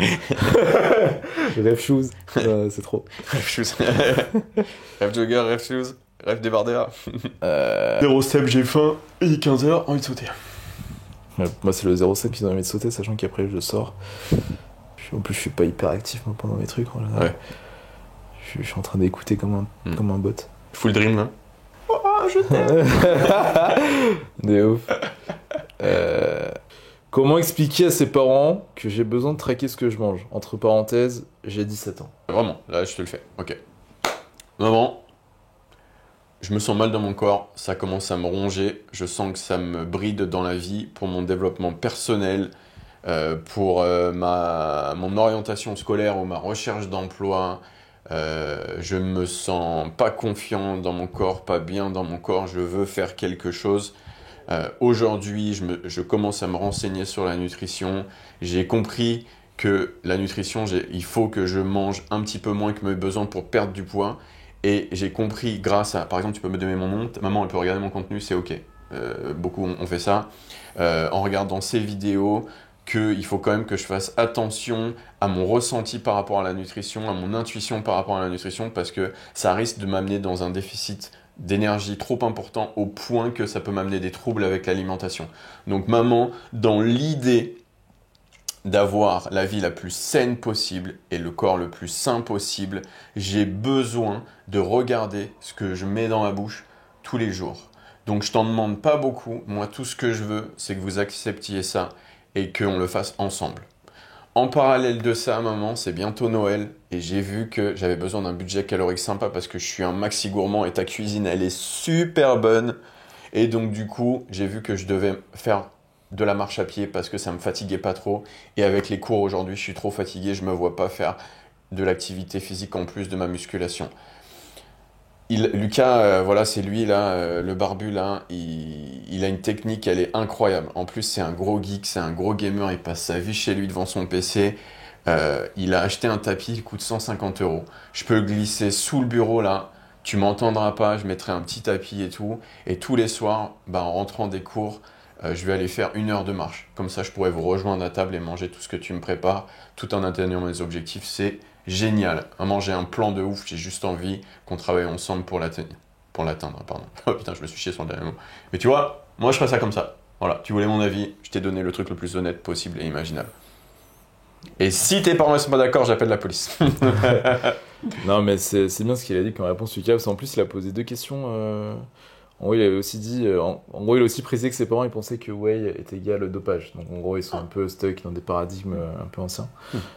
Rêve shoes, c'est trop. Rêve shoes. Rêve jogger, rêve shoes, rêve débardeur. 0 step, j'ai faim, il est 15h, envie de sauter. Moi, c'est le 0,7 qui donne envie de sauter, sachant qu'après je sors. En plus, je suis pas hyper actif moi, pendant mes trucs. Ouais. Je suis en train d'écouter comme un bot. Full dream, là. Oh, je t'aime. De ouf. Comment expliquer à ses parents que j'ai besoin de traquer ce que je mange? Entre parenthèses, j'ai 17 ans. Vraiment, là, je te le fais. Ok. Maman, je me sens mal dans mon corps, ça commence à me ronger, je sens que ça me bride dans la vie pour mon développement personnel, pour mon orientation scolaire ou ma recherche d'emploi. Je me sens pas confiant dans mon corps, pas bien dans mon corps, je veux faire quelque chose. Aujourd'hui, je commence à me renseigner sur la nutrition. J'ai compris que la nutrition, il faut que je mange un petit peu moins que mes besoins pour perdre du poids. Et j'ai compris grâce à, par exemple, tu peux me donner mon nom, maman, elle peut regarder mon contenu, c'est ok. Beaucoup ont fait ça. En regardant ces vidéos, qu'il faut quand même que je fasse attention à mon ressenti par rapport à la nutrition, à mon intuition par rapport à la nutrition, parce que ça risque de m'amener dans un déficit d'énergie trop important au point que ça peut m'amener des troubles avec l'alimentation. Donc maman, dans l'idée d'avoir la vie la plus saine possible et le corps le plus sain possible, j'ai besoin de regarder ce que je mets dans ma bouche tous les jours. Donc je t'en demande pas beaucoup, moi tout ce que je veux, c'est que vous acceptiez ça et qu'on le fasse ensemble. En parallèle de ça, maman, c'est bientôt Noël et j'ai vu que j'avais besoin d'un budget calorique sympa parce que je suis un maxi gourmand et ta cuisine, elle est super bonne. Et donc du coup, j'ai vu que je devais faire de la marche à pied parce que ça me fatiguait pas trop. Et avec les cours aujourd'hui, je suis trop fatigué, je me vois pas faire de l'activité physique en plus de ma musculation. Lucas, voilà, c'est lui là, le barbu là, il a une technique, elle est incroyable. En plus, c'est un gros geek, c'est un gros gamer, il passe sa vie chez lui devant son PC. Il a acheté un tapis, il coûte 150 euros. Je peux le glisser sous le bureau là, tu m'entendras pas, je mettrai un petit tapis et tout. Et tous les soirs, en rentrant des cours, je vais aller faire 1 heure de marche. Comme ça, je pourrais vous rejoindre à table et manger tout ce que tu me prépares, tout en atteignant mes objectifs. C'est génial. Vraiment, j'ai un plan de ouf. J'ai juste envie qu'on travaille ensemble pour l'atteindre. Pardon. Oh putain, je me suis chié sur le dernier mot. Mais tu vois, moi, je ferais ça comme ça. Voilà, tu voulais mon avis, je t'ai donné le truc le plus honnête possible et imaginable. Et si tes parents ne sont pas d'accord, j'appelle la police. Non, mais c'est bien ce qu'il a dit comme réponse, Lucas, parce qu'en plus, il a posé 2 questions. En gros, il avait aussi dit, en gros, il a aussi précisé que ses parents, ils pensaient que whey est égal au dopage. Donc, en gros, ils sont un peu stuck dans des paradigmes un peu anciens.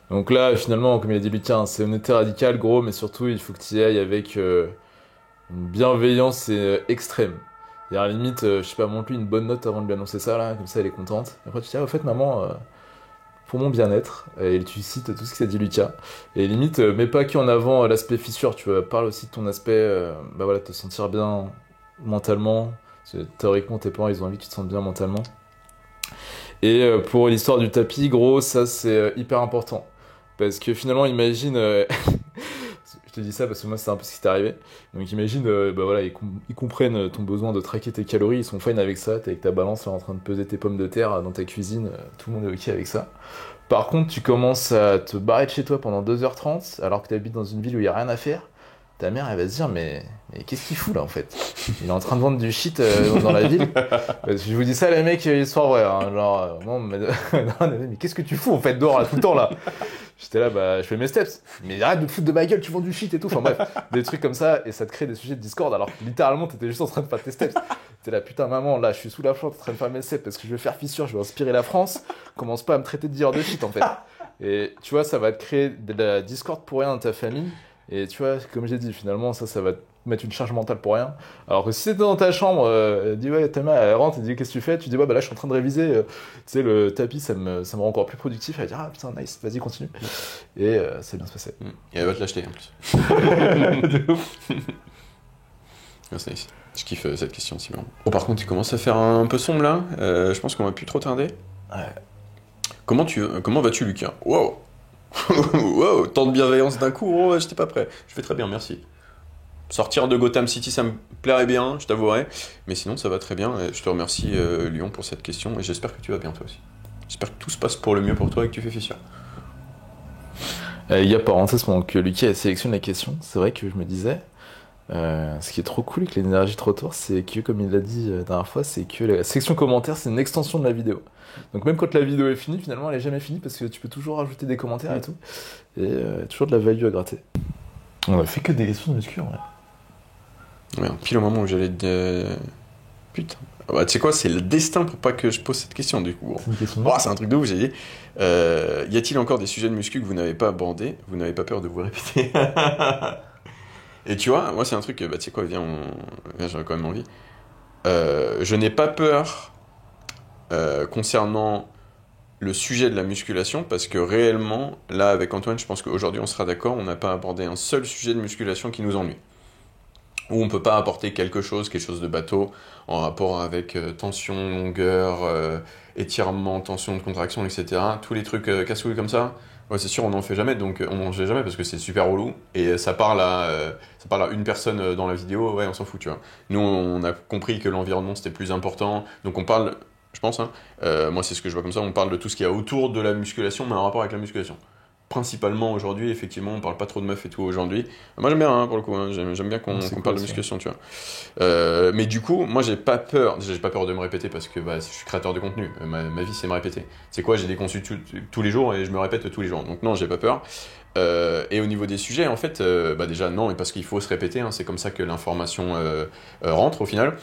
Donc là, finalement, comme il a dit Lucas, c'est honnêteté radicale, gros, mais surtout, il faut que tu y ailles avec une bienveillance extrême. Et à la limite, je sais pas, montre-lui une bonne note avant de lui annoncer ça, là, comme ça, elle est contente. Et après, tu dis, au fait, maman, pour mon bien-être, et tu cites tout ce que s'est dit Lucas. Et limite, mets pas qu'en avant l'aspect fissure, tu vois, parle aussi de ton aspect, voilà, te sentir bien mentalement. Parce que, théoriquement, tes parents, ils ont envie que tu te sentes bien mentalement. Et pour l'histoire du tapis, gros, ça, c'est hyper important. Parce que finalement, imagine... je te dis ça parce que moi, c'est un peu ce qui t'est arrivé. Donc imagine, voilà, ils comprennent ton besoin de traquer tes calories, ils sont fine avec ça, t'es avec ta balance là, en train de peser tes pommes de terre dans ta cuisine, tout le monde est ok avec ça. Par contre, tu commences à te barrer de chez toi pendant 2h30, alors que tu habites dans une ville où il n'y a rien à faire. Ta mère, elle va se dire, mais qu'est-ce qu'il fout là en fait? Il est en train de vendre du shit dans la ville. Je vous dis ça, les mecs, histoire vraie. Hein, genre, non, mais qu'est-ce que tu fous en fait dehors là, tout le temps là? J'étais là, je fais mes steps. Mais arrête de te foutre de ma gueule, tu vends du shit et tout. Enfin bref, des trucs comme ça, et ça te crée des sujets de Discord, alors que littéralement, t'étais juste en train de faire tes steps. T'es là, putain, maman, là, je suis sous la flotte en train de faire mes steps parce que je vais faire fissure, je vais inspirer la France. Commence pas à me traiter de dealer de shit en fait. Et tu vois, ça va te créer de la Discord pour rien dans ta famille. Et tu vois, comme j'ai dit, finalement, ça va te mettre une charge mentale pour rien. Alors que si t'étais dans ta chambre, dis ouais, ta mère, elle rentre, elle dit qu'est-ce que tu fais? Tu dis ouais, là, je suis en train de réviser. Tu sais, le tapis, ça me rend encore plus productif. Elle va dire ah putain, nice, vas-y, continue. Et ça va bien se passer. Et elle va te l'acheter en plus. De ouf. C'est nice. Je kiffe cette question aussi. Bon, par contre, tu commences à faire un peu sombre là. Je pense qu'on va plus trop tarder. Ouais. Comment vas-tu, Lucas? Wow! Wow, tant de bienveillance d'un coup, oh, j'étais pas prêt. Je vais très bien, merci. Sortir de Gotham City, ça me plairait bien, je t'avouerai. Mais sinon, ça va très bien. Et je te remercie, Lyon, pour cette question. Et j'espère que tu vas bien, toi aussi. J'espère que tout se passe pour le mieux pour toi et que tu fais fissure. Il y a parenthèse, pendant que Lucas sélectionne la question, c'est vrai que je me disais, ce qui est trop cool avec l'énergie trottoir, c'est que, comme il l'a dit la dernière fois, c'est que la section commentaires, c'est une extension de la vidéo. Donc même quand la vidéo est finie, finalement, elle est jamais finie parce que tu peux toujours rajouter des commentaires et tout. Et toujours de la value à gratter. On a fait que des questions de muscu, en vrai. Ouais, pile au moment où j'allais Putain. Ah bah, tu sais quoi, c'est le destin pour pas que je pose cette question du coup. C'est une question de... Oh, c'est un truc de ouf, j'ai dit. Y a-t-il encore des sujets de muscu que vous n'avez pas abordés? Vous n'avez pas peur de vous répéter? Et tu vois, moi c'est un truc, bah tu sais quoi, viens, j'aurais quand même envie. Je n'ai pas peur concernant le sujet de la musculation parce que réellement, là avec Antoine, je pense qu'aujourd'hui on sera d'accord, on n'a pas abordé un seul sujet de musculation qui nous ennuie. Où on peut pas apporter quelque chose de bateau en rapport avec tension, longueur, étirement, tension de contraction, etc. Tous les trucs casse-couilles comme ça, ouais, c'est sûr, on n'en fait jamais, donc on n'en fait jamais parce que c'est super relou et ça parle à une personne dans la vidéo, ouais, on s'en fout, tu vois. Nous, on a compris que l'environnement c'était plus important, donc on parle, je pense, hein, moi c'est ce que je vois comme ça, on parle de tout ce qu'il y a autour de la musculation, mais en rapport avec la musculation. Principalement aujourd'hui, effectivement, on parle pas trop de meufs et tout aujourd'hui. Moi j'aime bien, hein, pour le coup, hein, j'aime bien qu'on parle de musculation, tu vois. Mais du coup, moi j'ai pas peur, déjà j'ai pas peur de me répéter parce que bah, je suis créateur de contenu, ma vie c'est me répéter. C'est quoi, j'ai des consults tous les jours et je me répète tous les jours, donc non, j'ai pas peur. Et au niveau des sujets, en fait, bah déjà non, et parce qu'il faut se répéter, hein, c'est comme ça que l'information rentre au final.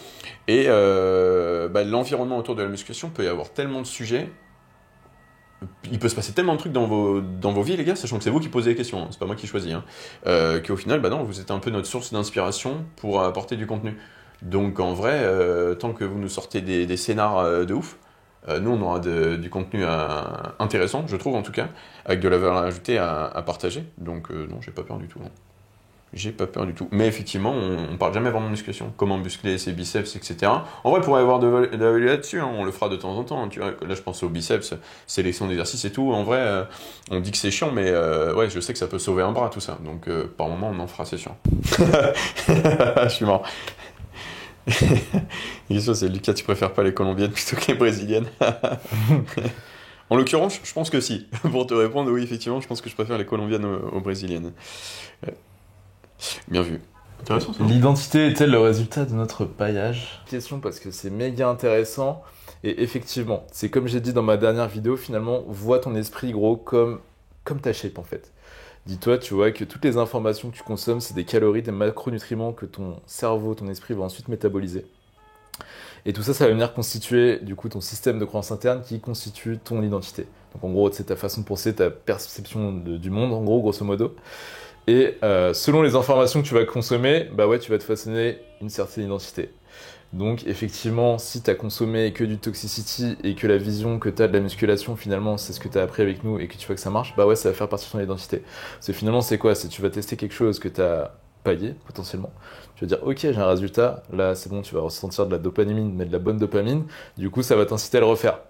Et bah, l'environnement autour de la musculation peut y avoir tellement de sujets. Il peut se passer tellement de trucs dans vos vies, les gars, sachant que c'est vous qui posez les questions, hein, c'est pas moi qui choisis, hein, qu'au final, bah non, vous êtes un peu notre source d'inspiration pour apporter du contenu. Donc en vrai, tant que vous nous sortez des scénars de ouf, nous on aura du contenu intéressant, je trouve en tout cas, avec de la valeur ajoutée à partager. Donc non, j'ai pas peur du tout. Non. J'ai pas peur du tout. Mais effectivement, on parle jamais vraiment de musculation. Comment muscler ses biceps, etc. En vrai, il pourrait y avoir de la valeur là-dessus. Hein. On le fera de temps en temps. Hein. Tu vois, là, je pense aux biceps, sélection d'exercices et tout. En vrai, on dit que c'est chiant, mais ouais, je sais que ça peut sauver un bras, tout ça. Donc, par moment, on en fera, c'est sûr. Je suis mort. La question, c'est Lucas, tu préfères pas les colombiennes plutôt que les brésiliennes? En l'occurrence, je pense que si. Pour te répondre, oui, effectivement, je pense que je préfère les colombiennes aux brésiliennes. Ouais. Bien vu. Intéressant, ça. L'identité est-elle le résultat de notre paillage? Question parce que c'est méga intéressant. Et effectivement, c'est comme j'ai dit dans ma dernière vidéo, finalement, vois ton esprit gros comme ta shape en fait. Dis-toi, tu vois, que toutes les informations que tu consommes, c'est des calories, des macronutriments que ton cerveau, ton esprit va ensuite métaboliser. Et tout ça, ça va venir constituer du coup ton système de croyance interne qui constitue ton identité. Donc en gros, c'est ta façon de penser, ta perception du monde, en gros, grosso modo. Et selon les informations que tu vas consommer, bah ouais, tu vas te façonner une certaine identité. Donc effectivement, si tu as consommé que du toxicity et que la vision que tu as de la musculation, finalement, c'est ce que tu as appris avec nous et que tu vois que ça marche, bah ouais, ça va faire partie de ton identité. Parce que finalement, c'est quoi? C'est tu vas tester quelque chose que tu as paillé, potentiellement. Tu vas dire, ok, j'ai un résultat, là c'est bon, tu vas ressentir de la dopamine, mais de la bonne dopamine, du coup ça va t'inciter à le refaire.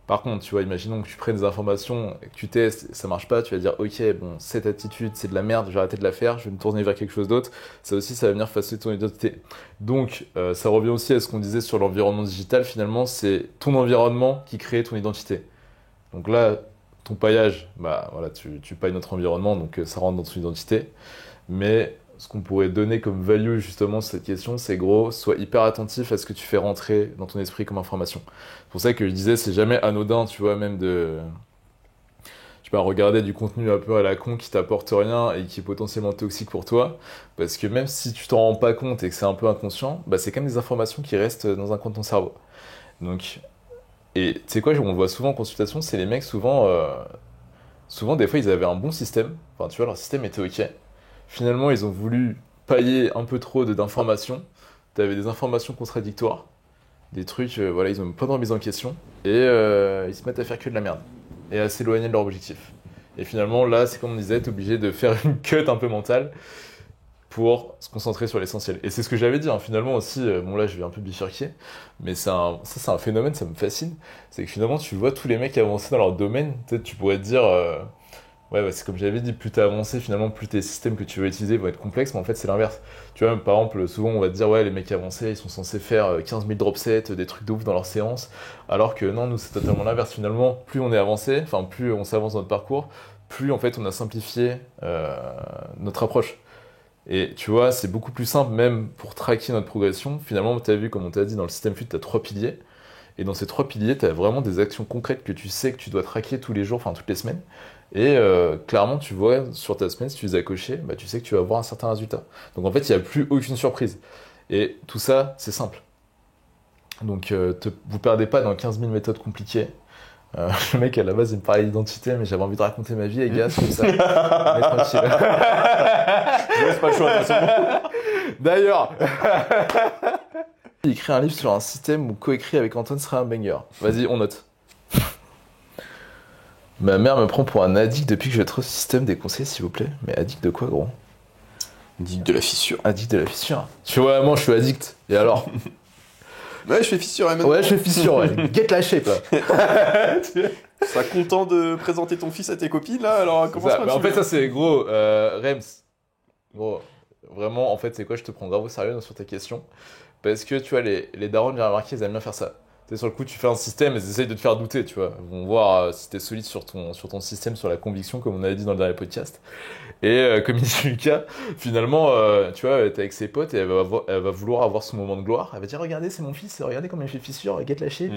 Par contre, tu vois, imaginons que tu prennes des informations, que tu testes, ça marche pas, tu vas dire, ok, bon, cette attitude, c'est de la merde, je vais arrêter de la faire, je vais me tourner vers quelque chose d'autre. Ça aussi, ça va venir façonner ton identité. Donc, ça revient aussi à ce qu'on disait sur l'environnement digital, finalement, c'est ton environnement qui crée ton identité. Donc là, ton paillage, bah voilà, tu pailles notre environnement, donc ça rentre dans ton identité. Mais ce qu'on pourrait donner comme value justement sur cette question, c'est gros, sois hyper attentif à ce que tu fais rentrer dans ton esprit comme information. C'est pour ça que je disais, c'est jamais anodin, tu vois, même de... Je sais pas, regarder du contenu un peu à la con qui t'apporte rien et qui est potentiellement toxique pour toi, parce que même si tu t'en rends pas compte et que c'est un peu inconscient, bah c'est quand même des informations qui restent dans un coin de ton cerveau. Donc, et tu sais quoi, on le voit souvent en consultation, c'est les mecs souvent des fois ils avaient un bon système, enfin tu vois, leur système était ok. Finalement, ils ont voulu pailler un peu trop d'informations. Tu avais des informations contradictoires, des trucs, voilà, ils ont pas de remise en question, et ils se mettent à faire que de la merde, et à s'éloigner de leur objectif. Et finalement, là, c'est comme on disait, t'es obligé de faire une cut un peu mentale pour se concentrer sur l'essentiel. Et c'est ce que j'avais dit, hein, finalement aussi, bon là je vais un peu bifurquer, mais c'est un phénomène, ça me fascine, c'est que finalement tu vois tous les mecs avancer dans leur domaine, peut-être tu pourrais te dire... Ouais, bah, c'est comme j'avais dit, plus t'es avancé, finalement, plus tes systèmes que tu vas utiliser vont être complexes, mais en fait, c'est l'inverse. Tu vois, par exemple, souvent, on va te dire, ouais, les mecs avancés, ils sont censés faire 15 000 drop sets, des trucs de ouf dans leurs séances, alors que non, nous, c'est totalement l'inverse. Finalement, plus on est avancé, enfin, plus on s'avance dans notre parcours, plus, en fait, on a simplifié notre approche. Et tu vois, c'est beaucoup plus simple, même pour traquer notre progression. Finalement, tu as vu, comme on t'a dit, dans le système FUT, tu as 3 piliers. Et dans ces 3 piliers, tu as vraiment des actions concrètes que tu sais que tu dois traquer tous les jours, enfin toutes les semaines. Et clairement, tu vois, sur ta semaine, si tu les as cochés, bah, tu sais que tu vas avoir un certain résultat. Donc en fait, il n'y a plus aucune surprise. Et tout ça, c'est simple. Donc, vous perdez pas dans 15 000 méthodes compliquées. Le mec, à la base, il me parlait d'identité, mais j'avais envie de raconter ma vie, les gars, c'est comme ça. Mais tranquille. Je laisse pas le choix, de toute façon. D'ailleurs, écrit un livre sur un système où coécrit avec Antoine serait un banger. Vas-y, on note. Ma mère me prend pour un addict depuis que je vais être au système, des conseils, s'il vous plaît. Mais addict de quoi, gros? Addict de la fissure. Addict de la fissure. Tu vois, moi, je suis addict. Et alors? Ouais, je fais fissure, maintenant. Ouais, je fais fissure, ouais. Get la shape, là. Tu seras content de présenter ton fils à tes copines, là, alors commence pas. Mais en fait, ça, c'est gros. Rems. Gros. Vraiment, en fait, c'est quoi? Je te prends grave au sérieux sur ta question. Parce que, tu vois, les darons, j'ai remarqué, ils aiment bien faire ça. Tu sais, sur le coup, tu fais un système et ils essayent de te faire douter, tu vois. Ils vont voir si t'es solide sur ton système, sur la conviction, comme on avait dit dans le dernier podcast. Et comme il dit Lucas, finalement, tu vois, t'es avec ses potes et elle va vouloir avoir son moment de gloire. Elle va dire, regardez, c'est mon fils, regardez comment il fait fissure, get la shape.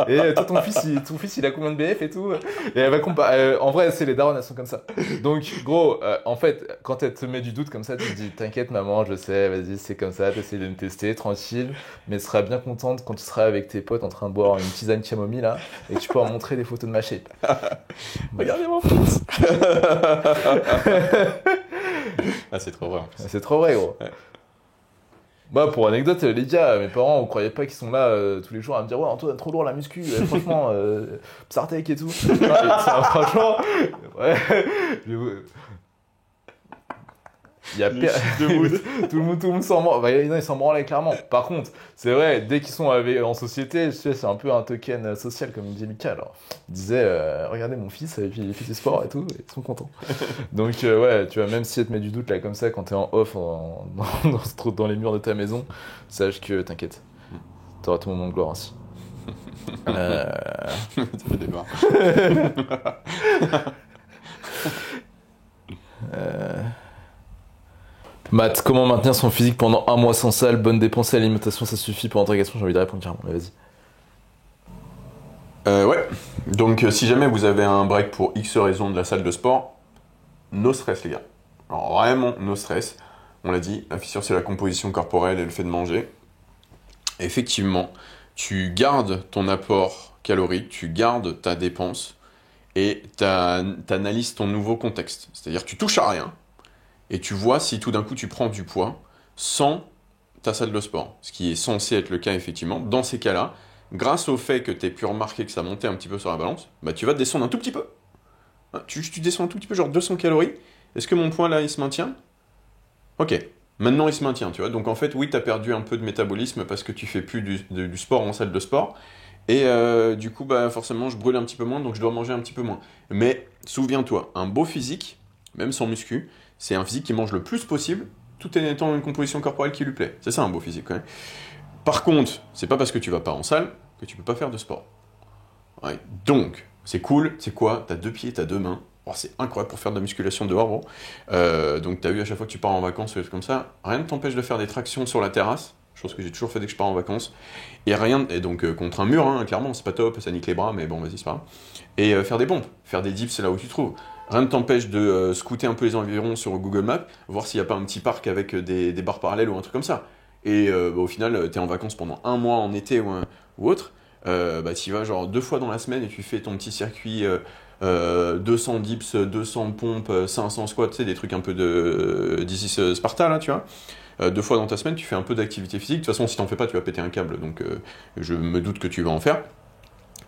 Et toi, ton fils, il a combien de BF et tout. Et elle va comparer. En vrai, c'est les darons, elles sont comme ça. Donc, gros, en fait, quand elle te met du doute comme ça, tu te dis, t'inquiète, maman, je sais, vas-y, c'est comme ça, t'essayes de me tester, tranquille. Mais elle sera bien contente quand tu seras avec tes potes en train de boire une tisane camomille, là, et que tu pourras montrer des photos de ma shape. Regardez mon fils. Ah, c'est trop vrai en plus. C'est trop vrai, gros. Ouais. Bah, pour anecdote, les gars, mes parents, on croyait pas qu'ils sont là tous les jours à me dire, ouais, Antoine, trop lourd la muscu, franchement, Psartec et tout. Franchement, ouais. Il y a tout le monde s'en branle. Bah, non, ils s'en branlent clairement. Par contre, c'est vrai, dès qu'ils sont en société, c'est un peu un token social, comme dit Lucas. Alors, il disait, regardez mon fils, il fait du sport et tout, et ils sont contents. Donc, ouais, tu vois, même si elle te met du doute là comme ça, quand t'es en off dans les murs de ta maison, sache que t'inquiète, t'auras ton moment de gloire ainsi. Ça fait débat. Matt, comment maintenir son physique pendant un mois sans salle? Bonne dépense et alimentation, ça suffit pour l'intégration? J'ai envie de répondre carrément, mais vas-y. Ouais, donc si jamais vous avez un break pour X raisons de la salle de sport, no stress les gars. Alors vraiment, no stress. On l'a dit, la fissure c'est la composition corporelle et le fait de manger. Effectivement, tu gardes ton apport calorique, tu gardes ta dépense et t'analyses ton nouveau contexte. C'est-à-dire tu touches à rien et tu vois si tout d'un coup tu prends du poids sans ta salle de sport. Ce qui est censé être le cas effectivement. Dans ces cas-là, grâce au fait que tu aies pu remarquer que ça montait un petit peu sur la balance, bah tu vas descendre un tout petit peu. Tu descends un tout petit peu, genre 200 calories. Est-ce que mon poids là, il se maintient? Ok, maintenant il se maintient, tu vois. Donc en fait, oui, tu as perdu un peu de métabolisme parce que tu fais plus du sport en salle de sport. Et du coup, bah, forcément, je brûle un petit peu moins, donc je dois manger un petit peu moins. Mais souviens-toi, un beau physique, même sans muscu, c'est un physique qui mange le plus possible, tout en étant une composition corporelle qui lui plaît. C'est ça un beau physique quand même. Par contre, c'est pas parce que tu vas pas en salle que tu peux pas faire de sport. Ouais. Donc, c'est cool, c'est quoi? T'as 2 pieds, t'as 2 mains. Oh, c'est incroyable pour faire de la musculation dehors, gros. Donc, t'as vu à chaque fois que tu pars en vacances, comme ça, rien ne t'empêche de faire des tractions sur la terrasse. Chose que j'ai toujours fait dès que je pars en vacances. Et donc, contre un mur, hein, clairement, c'est pas top, ça nique les bras, mais bon, vas-y, c'est pas grave. Et faire des pompes, faire des dips, c'est là où tu trouves. Rien ne t'empêche de scouter un peu les environs sur Google Maps, voir s'il n'y a pas un petit parc avec des barres parallèles ou un truc comme ça. Et au final, t'es en vacances pendant un mois en été ou autre. Bah, tu y vas genre 2 fois dans la semaine et tu fais ton petit circuit 200 dips, 200 pompes, 500 squats, tu sais, des trucs un peu de d'Isis Sparta là, tu vois. 2 fois dans ta semaine, tu fais un peu d'activité physique. De toute façon, si t'en fais pas, tu vas péter un câble, donc je me doute que tu vas en faire.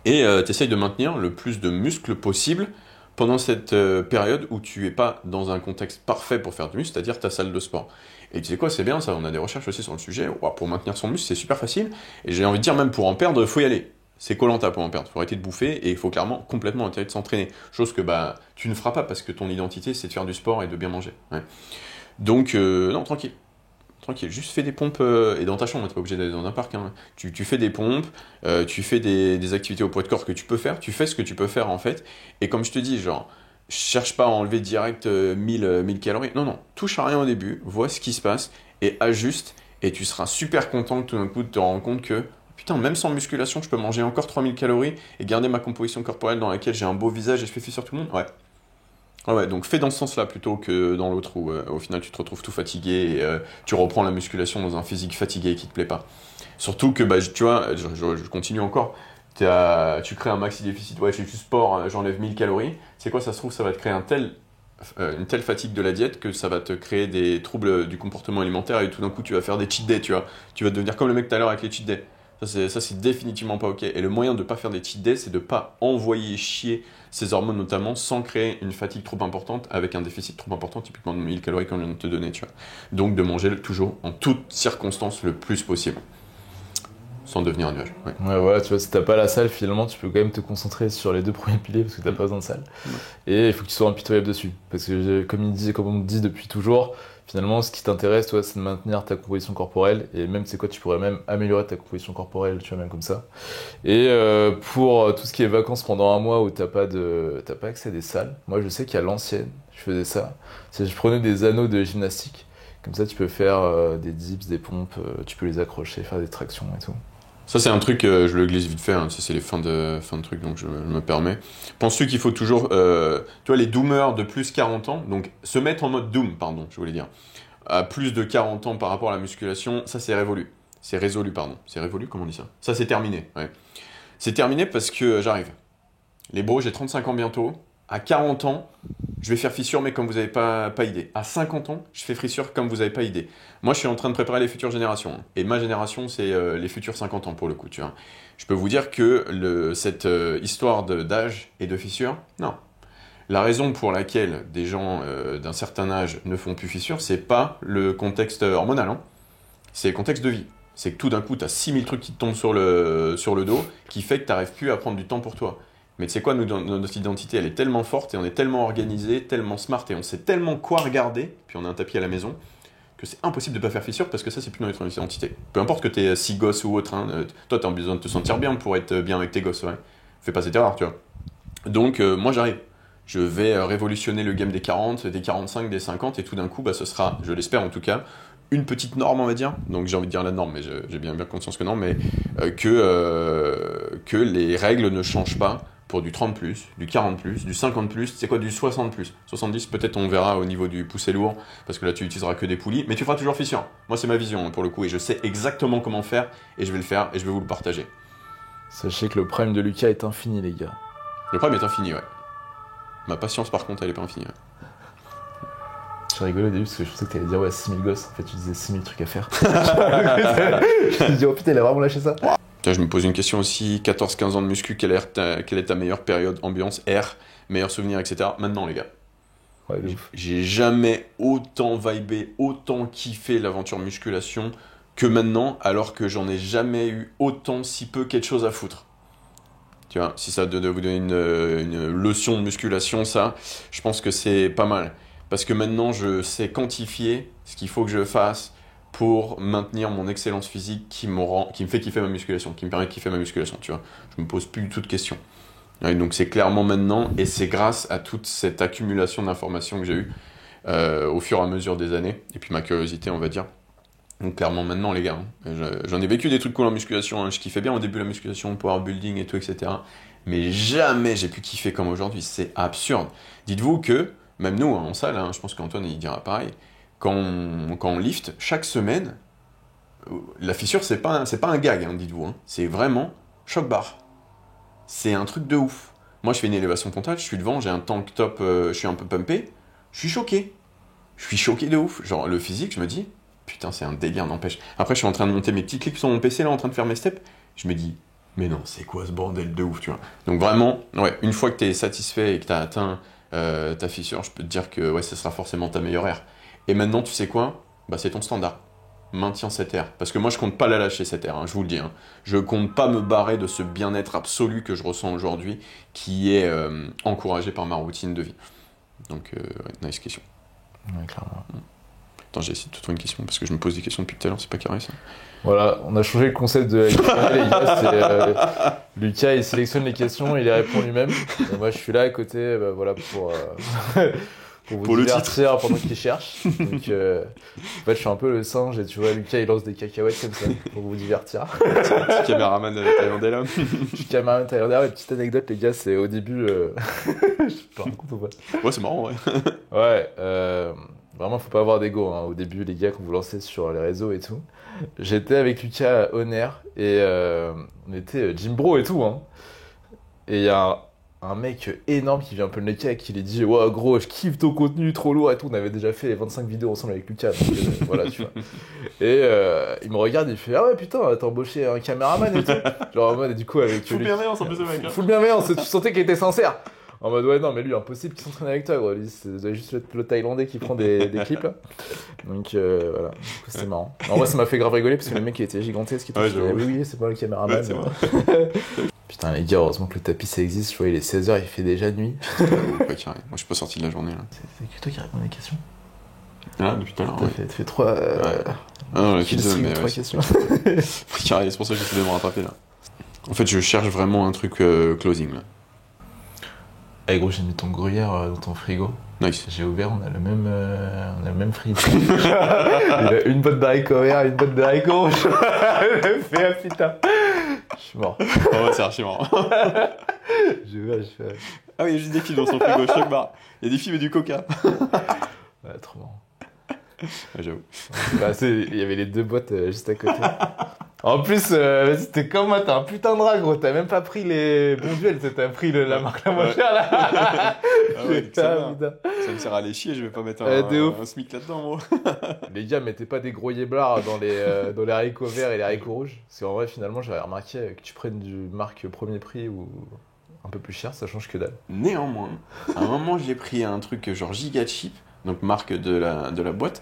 Et t'essayes de maintenir le plus de muscles possible pendant cette période où tu es pas dans un contexte parfait pour faire du muscle, c'est-à-dire ta salle de sport. Et tu sais quoi, c'est bien ça, on a des recherches aussi sur le sujet. Wow, pour maintenir son muscle, c'est super facile. Et j'ai envie de dire, même pour en perdre, il faut y aller. C'est Koh-Lanta pour en perdre. Il faut arrêter de bouffer et il faut clairement complètement arrêter de s'entraîner. Chose que bah, tu ne feras pas parce que ton identité, c'est de faire du sport et de bien manger. Ouais. Donc, non, tranquille. Tranquille, juste fais des pompes et dans ta chambre, t'es pas obligé d'aller dans un parc. Hein. Tu fais des pompes, tu fais des activités au poids de corps que tu peux faire, tu fais ce que tu peux faire en fait. Et comme je te dis, genre, cherche pas à enlever direct 1000 calories. Non, non, touche à rien au début, vois ce qui se passe et ajuste. Et tu seras super content tout d'un coup de te rendre compte que putain, même sans musculation, je peux manger encore 3000 calories et garder ma composition corporelle dans laquelle j'ai un beau visage et je fais sur tout le monde. Ouais. Ouais, donc fais dans ce sens-là plutôt que dans l'autre où au final tu te retrouves tout fatigué et tu reprends la musculation dans un physique fatigué qui te plaît pas. Surtout que, bah, tu vois, je continue encore, tu crées un maxi déficit, ouais, je fais du sport, j'enlève 1000 calories, c'est quoi, ça se trouve, ça va te créer une telle fatigue de la diète que ça va te créer des troubles du comportement alimentaire et tout d'un coup tu vas faire des cheat days, tu vois. Tu vas devenir comme le mec tout à l'heure avec les cheat days. Ça, c'est définitivement pas ok. Et le moyen de ne pas faire des cheat days, c'est de pas envoyer chier ces hormones notamment sans créer une fatigue trop importante avec un déficit trop important, typiquement de 1000 calories qu'on vient de te donner, tu vois. Donc de manger toujours en toutes circonstances le plus possible. Sans devenir un nuage. Ouais. Ouais, voilà, tu vois, si t'as pas la salle, finalement, tu peux quand même te concentrer sur les 2 premiers piliers parce que t'as pas besoin de salle. Et il faut que tu sois impitoyable dessus. Parce que, comme on dit depuis toujours, finalement, ce qui t'intéresse, toi, c'est de maintenir ta composition corporelle. Et même, c'est quoi, tu pourrais même améliorer ta composition corporelle, tu vois, même comme ça. Et pour tout ce qui est vacances pendant un mois où t'as pas accès à des salles, moi, je sais qu'à l'ancienne, je faisais ça. C'est je prenais des anneaux de gymnastique. Comme ça, tu peux faire des dips, des pompes, tu peux les accrocher, faire des tractions et tout. Ça, c'est un truc, je le glisse vite fait, hein, c'est les fins de truc, donc je me permets. Penses-tu qu'il faut toujours, tu vois, les doomers de plus 40 ans, donc se mettre en mode doom, pardon, je voulais dire, à plus de 40 ans par rapport à la musculation, ça c'est révolu. C'est résolu, pardon. C'est révolu, comment on dit ça? Ça c'est terminé, ouais. C'est terminé parce que j'arrive. Les bros, j'ai 35 ans bientôt. À 40 ans, je vais faire fissure, mais comme vous n'avez pas idée. À 50 ans, je fais fissure comme vous n'avez pas idée. Moi, je suis en train de préparer les futures générations. Hein. Et ma génération, c'est les futurs 50 ans pour le coup, tu vois. Je peux vous dire que cette histoire d'âge et de fissure, non. La raison pour laquelle des gens d'un certain âge ne font plus fissure, c'est pas le contexte hormonal, hein. C'est le contexte de vie. C'est que tout d'un coup, tu as 6000 trucs qui te tombent sur le dos qui fait que tu n'arrives plus à prendre du temps pour toi. Mais tu sais quoi, nous, notre identité, elle est tellement forte et on est tellement organisé, tellement smart et on sait tellement quoi regarder, puis on a un tapis à la maison, que c'est impossible de pas faire fissure parce que ça, c'est plus notre identité. Peu importe que tu aies 6 gosses ou autre, hein, toi, tu as besoin de te sentir bien pour être bien avec tes gosses, ouais. Fais pas cette erreur, tu vois. Donc, moi, j'arrive. Je vais révolutionner le game des 40, des 45, des 50 et tout d'un coup, bah, ce sera, je l'espère en tout cas, une petite norme, on va dire. Donc j'ai envie de dire la norme, mais j'ai bien conscience que non, mais que les règles ne changent pas pour du 30+, du 40+, du 50+, c'est quoi, du 60+. 70, peut-être on verra au niveau du poussé lourd, parce que là tu utiliseras que des poulies, mais tu feras toujours fissure. Moi c'est ma vision pour le coup, et je sais exactement comment faire, et je vais le faire, et je vais vous le partager. Sachez que le prime de Lucas est infini, les gars. Le problème est infini, ouais. Ma patience par contre, elle est pas infinie, ouais. J'ai rigolé au début parce que je pensais que t'allais dire ouais 6000 gosses, en fait tu disais 6000 trucs à faire. Je me dis oh putain il a vraiment lâché ça. Tiens, je me pose une question aussi, 14-15 ans de muscu, quelle est ta meilleure période, ambiance, air, meilleurs souvenirs, etc. Maintenant les gars. Ouais, de ouf. J'ai jamais autant vibé, autant kiffé l'aventure musculation que maintenant, alors que j'en ai jamais eu autant si peu quelque chose à foutre. Tu vois, si ça doit vous donner une leçon de musculation, ça, je pense que c'est pas mal. Parce que maintenant, je sais quantifier ce qu'il faut que je fasse pour maintenir mon excellence physique qui me fait kiffer ma musculation, qui me permet de kiffer ma musculation, tu vois. Je me pose plus du tout de questions. Et donc c'est clairement maintenant, et c'est grâce à toute cette accumulation d'informations que j'ai eue au fur et à mesure des années, et puis ma curiosité, on va dire. Donc clairement maintenant les gars, hein. J'en ai vécu des trucs cool en musculation, hein. Je kiffais bien au début la musculation, power building et tout, etc. Mais jamais j'ai pu kiffer comme aujourd'hui, c'est absurde. Dites-vous que, même nous hein, en salle, hein, je pense qu'Antoine il dira pareil, quand on lift, chaque semaine, la fissure c'est pas un gag, hein, dites-vous, hein. C'est vraiment choc barre. C'est un truc de ouf. Moi je fais une élévation frontale, je suis devant, j'ai un tank top, je suis un peu pumpé, je suis choqué. Je suis choqué de ouf. Genre le physique, je me dis... Putain, c'est un délire, n'empêche. Après, je suis en train de monter mes petits clips sur mon PC, là, en train de faire mes steps. Je me dis, mais non, c'est quoi ce bordel de ouf, tu vois. Donc vraiment, ouais, une fois que t'es satisfait et que t'as atteint ta fissure, je peux te dire que ouais, ce sera forcément ta meilleure ère. Et maintenant, tu sais quoi? Bah, c'est ton standard. Maintiens cette ère. Parce que moi, je compte pas la lâcher, cette ère, hein, je vous le dis. Hein. Je compte pas me barrer de ce bien-être absolu que je ressens aujourd'hui, qui est encouragé par ma routine de vie. Donc, ouais, nice question. Ouais, clairement. Attends, j'ai essayé de te trouver une question parce que je me pose des questions depuis tout à l'heure, c'est pas carré ça. Voilà, on a changé le concept de la Q&A, les gars. Lucas, il sélectionne les questions, il les répond lui-même. Et moi, je suis là à côté, bah, voilà, pour vous divertir pendant qu'il cherche. Donc, en fait, je suis un peu le singe et tu vois, Lucas, il lance des cacahuètes comme ça pour vous divertir. Petit caméraman thaïlandais là. Je suis caméraman thaïlandais. Une petite anecdote, les gars, c'est au début, Je te raconte ou pas? Ouais, c'est marrant, ouais. Ouais, vraiment, faut pas avoir d'ego. Hein. Au début, les gars, quand vous lancez sur les réseaux et tout, j'étais avec Lucas Honner et on était Jim Bro et tout. Hein. Et il y a un mec énorme qui vient un peu le necker et qui lui dit ouais, gros, je kiffe ton contenu, trop lourd et tout. On avait déjà fait 25 vidéos ensemble avec Lucas. Donc, voilà, tu vois. Et il me regarde, il fait ah ouais, putain, t'as embauché un caméraman et tout. Genre en mode, du coup, avec. Full bienveillance en plus, le mec. Full bienveillance, tu sentais qu'il était sincère. En mode ouais non mais lui impossible qu'il s'entraîne avec toi gros, lui c'est juste le Thaïlandais qui prend des clips là. Donc voilà, du coup, c'est marrant. En vrai ça m'a fait grave rigoler parce que le mec il était gigantesque et tout. Ouais, Oui c'est pas le caméraman. Ouais, c'est vrai. Putain les gars, heureusement que le tapis ça existe, je vois il est 16h, il fait déjà nuit. Ouais, carré. Moi je suis pas sorti de la journée là. C'est que toi qui réponds à des questions. Ah depuis tout à l'heure. T'as fait 3 Ah non, la pizza, mais 3 ouais, questions. carré, c'est pour ça que j'essaie de me rattraper là. En fait je cherche vraiment un truc closing là. Eh gros, j'ai mis ton gruyère dans ton frigo. Nice. J'ai ouvert, on a le même frigo. Il a une botte d'haricots verts, une botte d'haricots rouges. Je fais ah putain. Je suis mort. Oh ouais, c'est archi marrant. J'ai ouvert, je fais. Ah oui, il y a juste des fibres dans son frigo, chaque bar. Il y a des fibres et du coca. Ouais, trop marrant. Ouais, j'avoue. Bah, il y avait les deux boîtes juste à côté. En plus, vas-y, t'es comme moi, t'as un putain de rat, gros. T'as même pas pris les bons duels, t'as pris la marque la moins chère là. Ah ouais, Putain, putain. ça me sert à aller chier, je vais pas mettre un SMIC là-dedans, gros. Les gars, mettez pas des gros yéblards dans les haricots verts et les haricots rouges. Parce qu'en vrai, finalement, j'avais remarqué que tu prennes du marque premier prix ou un peu plus cher, ça change que dalle. Néanmoins, à un moment, j'ai pris un truc genre Giga Chip, donc marque de la boîte.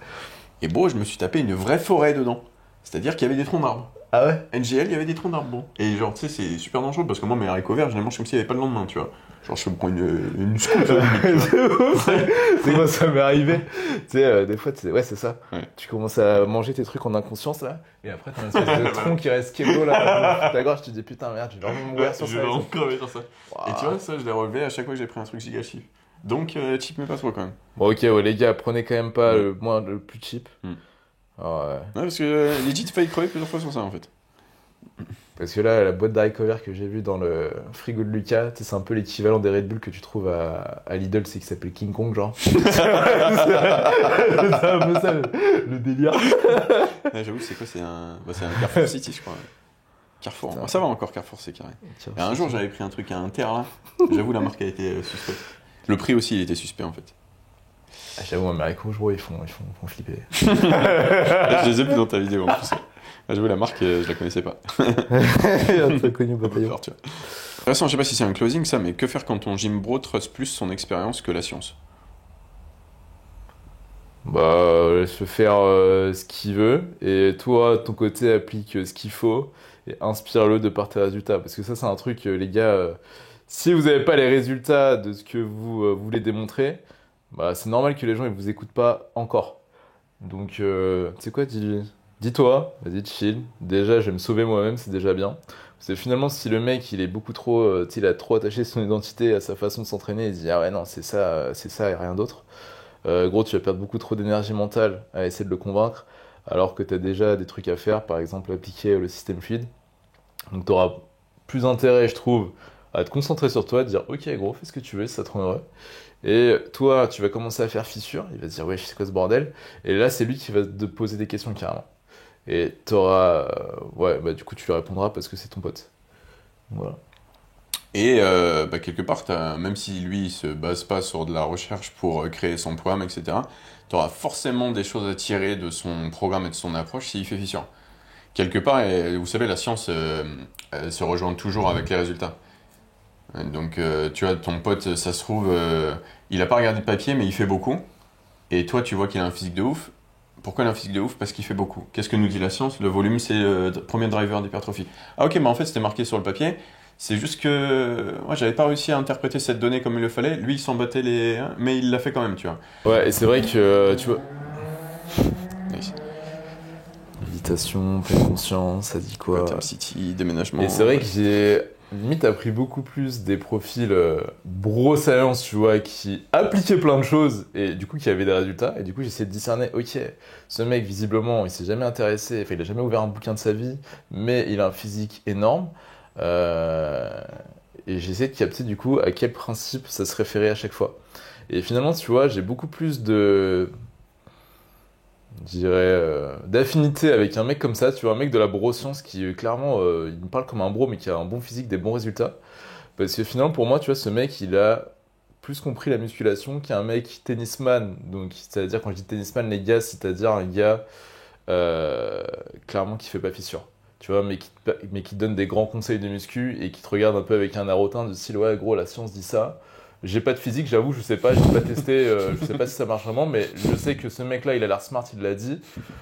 Et bon, je me suis tapé une vraie forêt dedans. C'est-à-dire qu'il y avait des troncs d'arbres. Ah ouais? NGL, il y avait des troncs d'arbres, bon. Et genre, tu sais, c'est super dangereux parce que moi, mes haricots verts, je les mange comme s'il n'y avait pas le lendemain, tu vois. Genre, je prends une scoop. C'est moi, ça m'est arrivé. Tu sais, des fois, ouais, c'est ça. Ouais. Tu commences à manger tes trucs en inconscience, là. Et après, t'as une espèce de tronc qui reste keblo, là. Ta gorge, tu te dis, putain, merde, je vais vraiment mourir sur ça. Je vais vraiment crever sur ça. Wow. Et tu vois, ça, je l'ai relevé à chaque fois que j'ai pris un truc giga chip. Donc, cheap, mais pas trop quand même. Bon, ok, ouais, les gars, prenez quand même pas le plus cheap. Alors, Ouais, parce que legit, il failli crever plusieurs fois sur ça, en fait. parce que là, la boîte d'haricots verts que j'ai vue dans le frigo de Lucas, tu sais, c'est un peu l'équivalent des Red Bull que tu trouves à Lidl, c'est qui s'appelle King Kong, genre. C'est un peu ça, le délire. Ouais, j'avoue, c'est quoi? C'est un Carrefour City, je crois. Carrefour. Ça va encore, Carrefour, c'est carré. Et un jour, j'avais pris un truc à Inter, là. J'avoue, la marque a été suspecte. Le prix aussi, il était suspect, en fait. Ah, j'avoue, mes haricots rouges, gros, ils font flipper. Je les ai vus dans ta vidéo, en plus. Ah, j'avoue, la marque, je la connaissais pas. Un peu connu au bataillon. De toute façon, je sais pas si c'est un closing, ça, mais que faire quand ton gym bro trust plus son expérience que la science? Bah, laisse-le faire ce qu'il veut, et toi, de ton côté, applique ce qu'il faut, et inspire-le de par tes résultats. Parce que ça, c'est un truc, les gars, si vous n'avez pas les résultats de ce que vous voulez démontrer, bah, c'est normal que les gens, ils vous écoutent pas encore. Donc, tu sais quoi, dis-toi, vas-y, chill. Déjà, je vais me sauver moi-même, c'est déjà bien. Parce que finalement, si le mec, il est beaucoup trop, tu sais, il a trop attaché son identité à sa façon de s'entraîner, il se dit, ah ouais, non, c'est ça et rien d'autre. Gros, tu vas perdre beaucoup trop d'énergie mentale à essayer de le convaincre, alors que tu as déjà des trucs à faire, par exemple appliquer le système fluide. Donc tu auras plus intérêt, je trouve, à te concentrer sur toi, à te dire ok gros, fais ce que tu veux, si ça te rend heureux. Et toi, tu vas commencer à faire fissure, il va se dire ouais, c'est quoi ce bordel? Et là, c'est lui qui va te poser des questions carrément. Et t'auras, ouais, bah du coup, tu lui répondras parce que c'est ton pote. Voilà. Et quelque part, même si lui, il se base pas sur de la recherche pour créer son programme, etc., tu auras forcément des choses à tirer de son programme et de son approche s'il fait fissure. Quelque part, et vous savez, la science elle se rejoint toujours avec les résultats. Donc, tu vois, ton pote, ça se trouve, il a pas regardé de papier, mais il fait beaucoup. Et toi, tu vois qu'il a un physique de ouf. Pourquoi il a un physique de ouf? Parce qu'il fait beaucoup. Qu'est-ce que nous dit la science? Le volume, c'est le premier driver d'hypertrophie. Ah ok, mais en fait, c'était marqué sur le papier. C'est juste que moi, j'avais pas réussi à interpréter cette donnée comme il le fallait. Lui, il s'en battait les... Mais il l'a fait quand même, tu vois. Ouais, et c'est vrai que, tu vois... Nice. Méditation, pleine conscience, ça dit quoi? Gotham City, déménagement... Et c'est vrai que j'ai limite appris beaucoup plus des profils brosse science, tu vois, qui appliquaient plein de choses et du coup qui avaient des résultats. Et du coup, j'essayais de discerner, ok, ce mec, visiblement, il s'est jamais intéressé, enfin, il a jamais ouvert un bouquin de sa vie, mais il a un physique énorme. j'essaie de capter du coup à quel principe ça se référait à chaque fois. Et finalement, tu vois, j'ai beaucoup plus de, je dirais, d'affinité avec un mec comme ça, tu vois, un mec de la broscience qui clairement, il me parle comme un bro, mais qui a un bon physique, des bons résultats. Parce que finalement, pour moi, tu vois, ce mec, il a plus compris la musculation qu'un mec tennisman. Donc, c'est-à-dire, quand je dis tennisman, les gars, c'est-à-dire un gars clairement qui fait pas fissure. Tu vois, mais qui te donne des grands conseils de muscu et qui te regarde un peu avec un air hautain du style, ouais, gros, la science dit ça. J'ai pas de physique, j'avoue, je sais pas, j'ai pas testé, je sais pas si ça marche vraiment, mais je sais que ce mec-là, il a l'air smart, il l'a dit.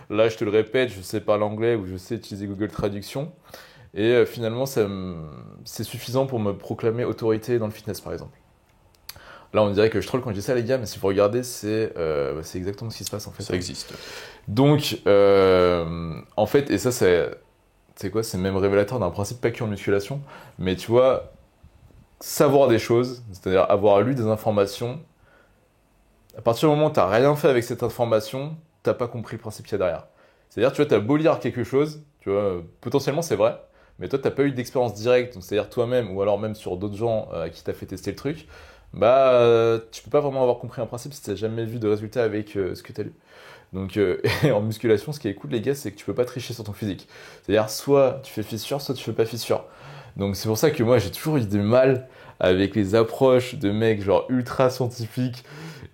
Là, je te le répète, je sais parler anglais ou je sais utiliser Google Traduction. Et finalement, c'est suffisant pour me proclamer autorité dans le fitness, par exemple. Là, on dirait que je troll quand je dis ça, les gars, mais si vous regardez, c'est exactement ce qui se passe en fait. Ça existe. Donc, en fait, et ça, c'est quoi? C'est même révélateur d'un principe pas que en musculation, mais tu vois, savoir des choses, c'est-à-dire avoir lu des informations, à partir du moment où tu n'as rien fait avec cette information, tu n'as pas compris le principe qu'il y a derrière. C'est-à-dire, tu vois, tu as beau lire quelque chose, tu vois, potentiellement c'est vrai, mais toi, tu n'as pas eu d'expérience directe, donc c'est-à-dire toi-même, ou alors même sur d'autres gens à qui tu as fait tester le truc, bah, tu peux pas vraiment avoir compris un principe si tu n'as jamais vu de résultat avec ce que tu as lu. Donc, et en musculation, ce qui est cool, les gars, c'est que tu peux pas tricher sur ton physique. C'est-à-dire, soit tu fais fissure, soit tu fais pas fissure. Donc, c'est pour ça que moi, j'ai toujours eu du mal avec les approches de mecs genre ultra scientifiques.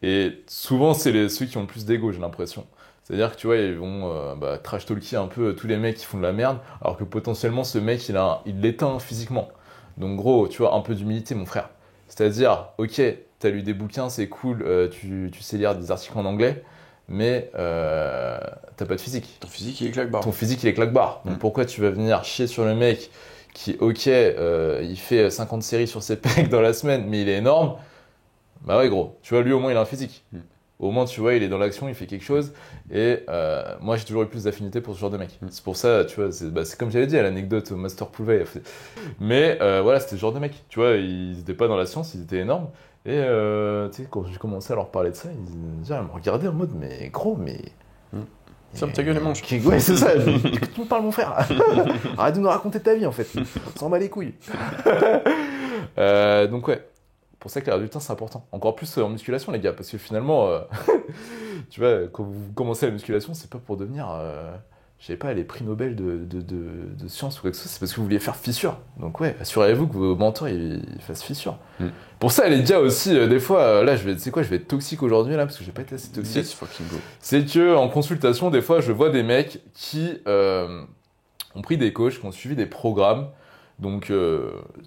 Et souvent, c'est ceux qui ont le plus d'ego, j'ai l'impression. C'est-à-dire que tu vois, ils vont trash talker un peu tous les mecs qui font de la merde, alors que potentiellement, ce mec, il l'éteint physiquement. Donc, gros, tu vois, un peu d'humilité, mon frère. C'est-à-dire, ok, t'as lu des bouquins, c'est cool, tu sais lire des articles en anglais, mais t'as pas de physique. Ton physique, il est claque-barre. Ton physique, il est claque-barre. Donc pourquoi tu vas venir chier sur le mec qui, ok, il fait 50 séries sur ses pecs dans la semaine, mais il est énorme? Bah ouais, gros. Tu vois, lui, au moins, il a un physique. Au moins, tu vois, il est dans l'action, il fait quelque chose. Et moi, j'ai toujours eu plus d'affinité pour ce genre de mec. C'est pour ça, tu vois, c'est comme j'avais dit, à l'anecdote au Master Poulvet. Mais voilà, c'était ce genre de mec. Tu vois, ils étaient pas dans la science, ils étaient énormes. Et tu sais, quand j'ai commencé à leur parler de ça, ils me regardaient en mode, mais gros, mais. Ferme ta gueule et mange. Ouais, c'est ça. Écoute, tu me parles, mon frère. Arrête de nous raconter ta vie, en fait. On s'en bat les couilles. Donc, ouais. Pour ça que les résultats, c'est important. Encore plus en musculation, les gars. Parce que finalement, tu vois, quand vous commencez la musculation, c'est pas pour devenir, je sais pas, les prix Nobel de sciences ou quelque chose. C'est parce que vous vouliez faire fissure. Donc, ouais, assurez-vous que vos mentors, ils fassent fissure. Pour ça, les gars aussi, des fois, là, tu sais quoi, je vais être toxique aujourd'hui, là, parce que j'ai pas été assez toxique. Let's fucking go. C'est que en consultation, des fois, je vois des mecs qui ont pris des coachs, qui ont suivi des programmes. Donc,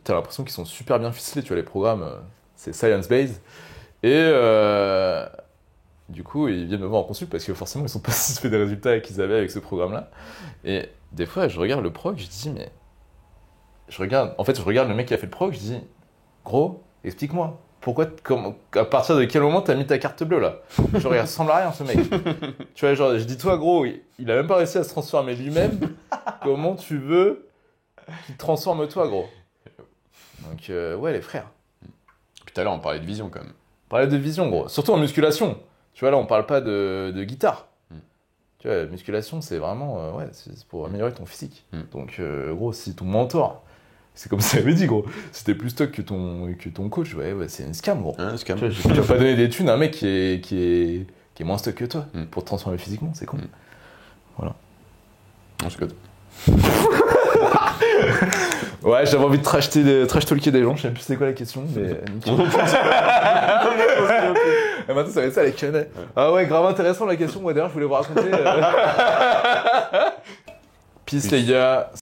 t'as l'impression qu'ils sont super bien ficelés, tu vois, les programmes, c'est science-based. Et du coup, ils viennent me voir en consul parce que forcément, ils sont pas satisfaits des résultats qu'ils avaient avec ce programme-là. Et des fois, je regarde le prog, je dis, mais. Je regarde le mec qui a fait le prog, je dis, gros, explique-moi. À partir de quel moment t'as mis ta carte bleue là? Genre, il ressemble à rien ce mec. Tu vois, genre, je dis, toi, gros, il a même pas réussi à se transformer lui-même. Comment tu veux qu'il te transforme toi, gros? Donc, ouais, les frères. Puis tout à l'heure, on parlait de vision quand même. On parlait de vision, gros. Surtout en musculation. Tu vois, là, on parle pas de guitare. Tu vois, la musculation, c'est vraiment, ouais, c'est pour améliorer ton physique. Donc, gros, si ton mentor. C'est comme ça avait dit, gros. C'était plus stock que ton coach. Ouais, c'est une scam, gros. Un scam. Tu vas pas donner des thunes à un mec qui est moins stock que toi pour te transformer physiquement, c'est con. Voilà. Non, c'est good. Ouais, j'avais envie de trash talker des gens. Je sais plus c'était quoi la question, mais nickel. Et maintenant, ça va être ça, les canets. Ah ouais, grave intéressant la question. Moi, d'ailleurs, je voulais vous raconter. Peace, les gars.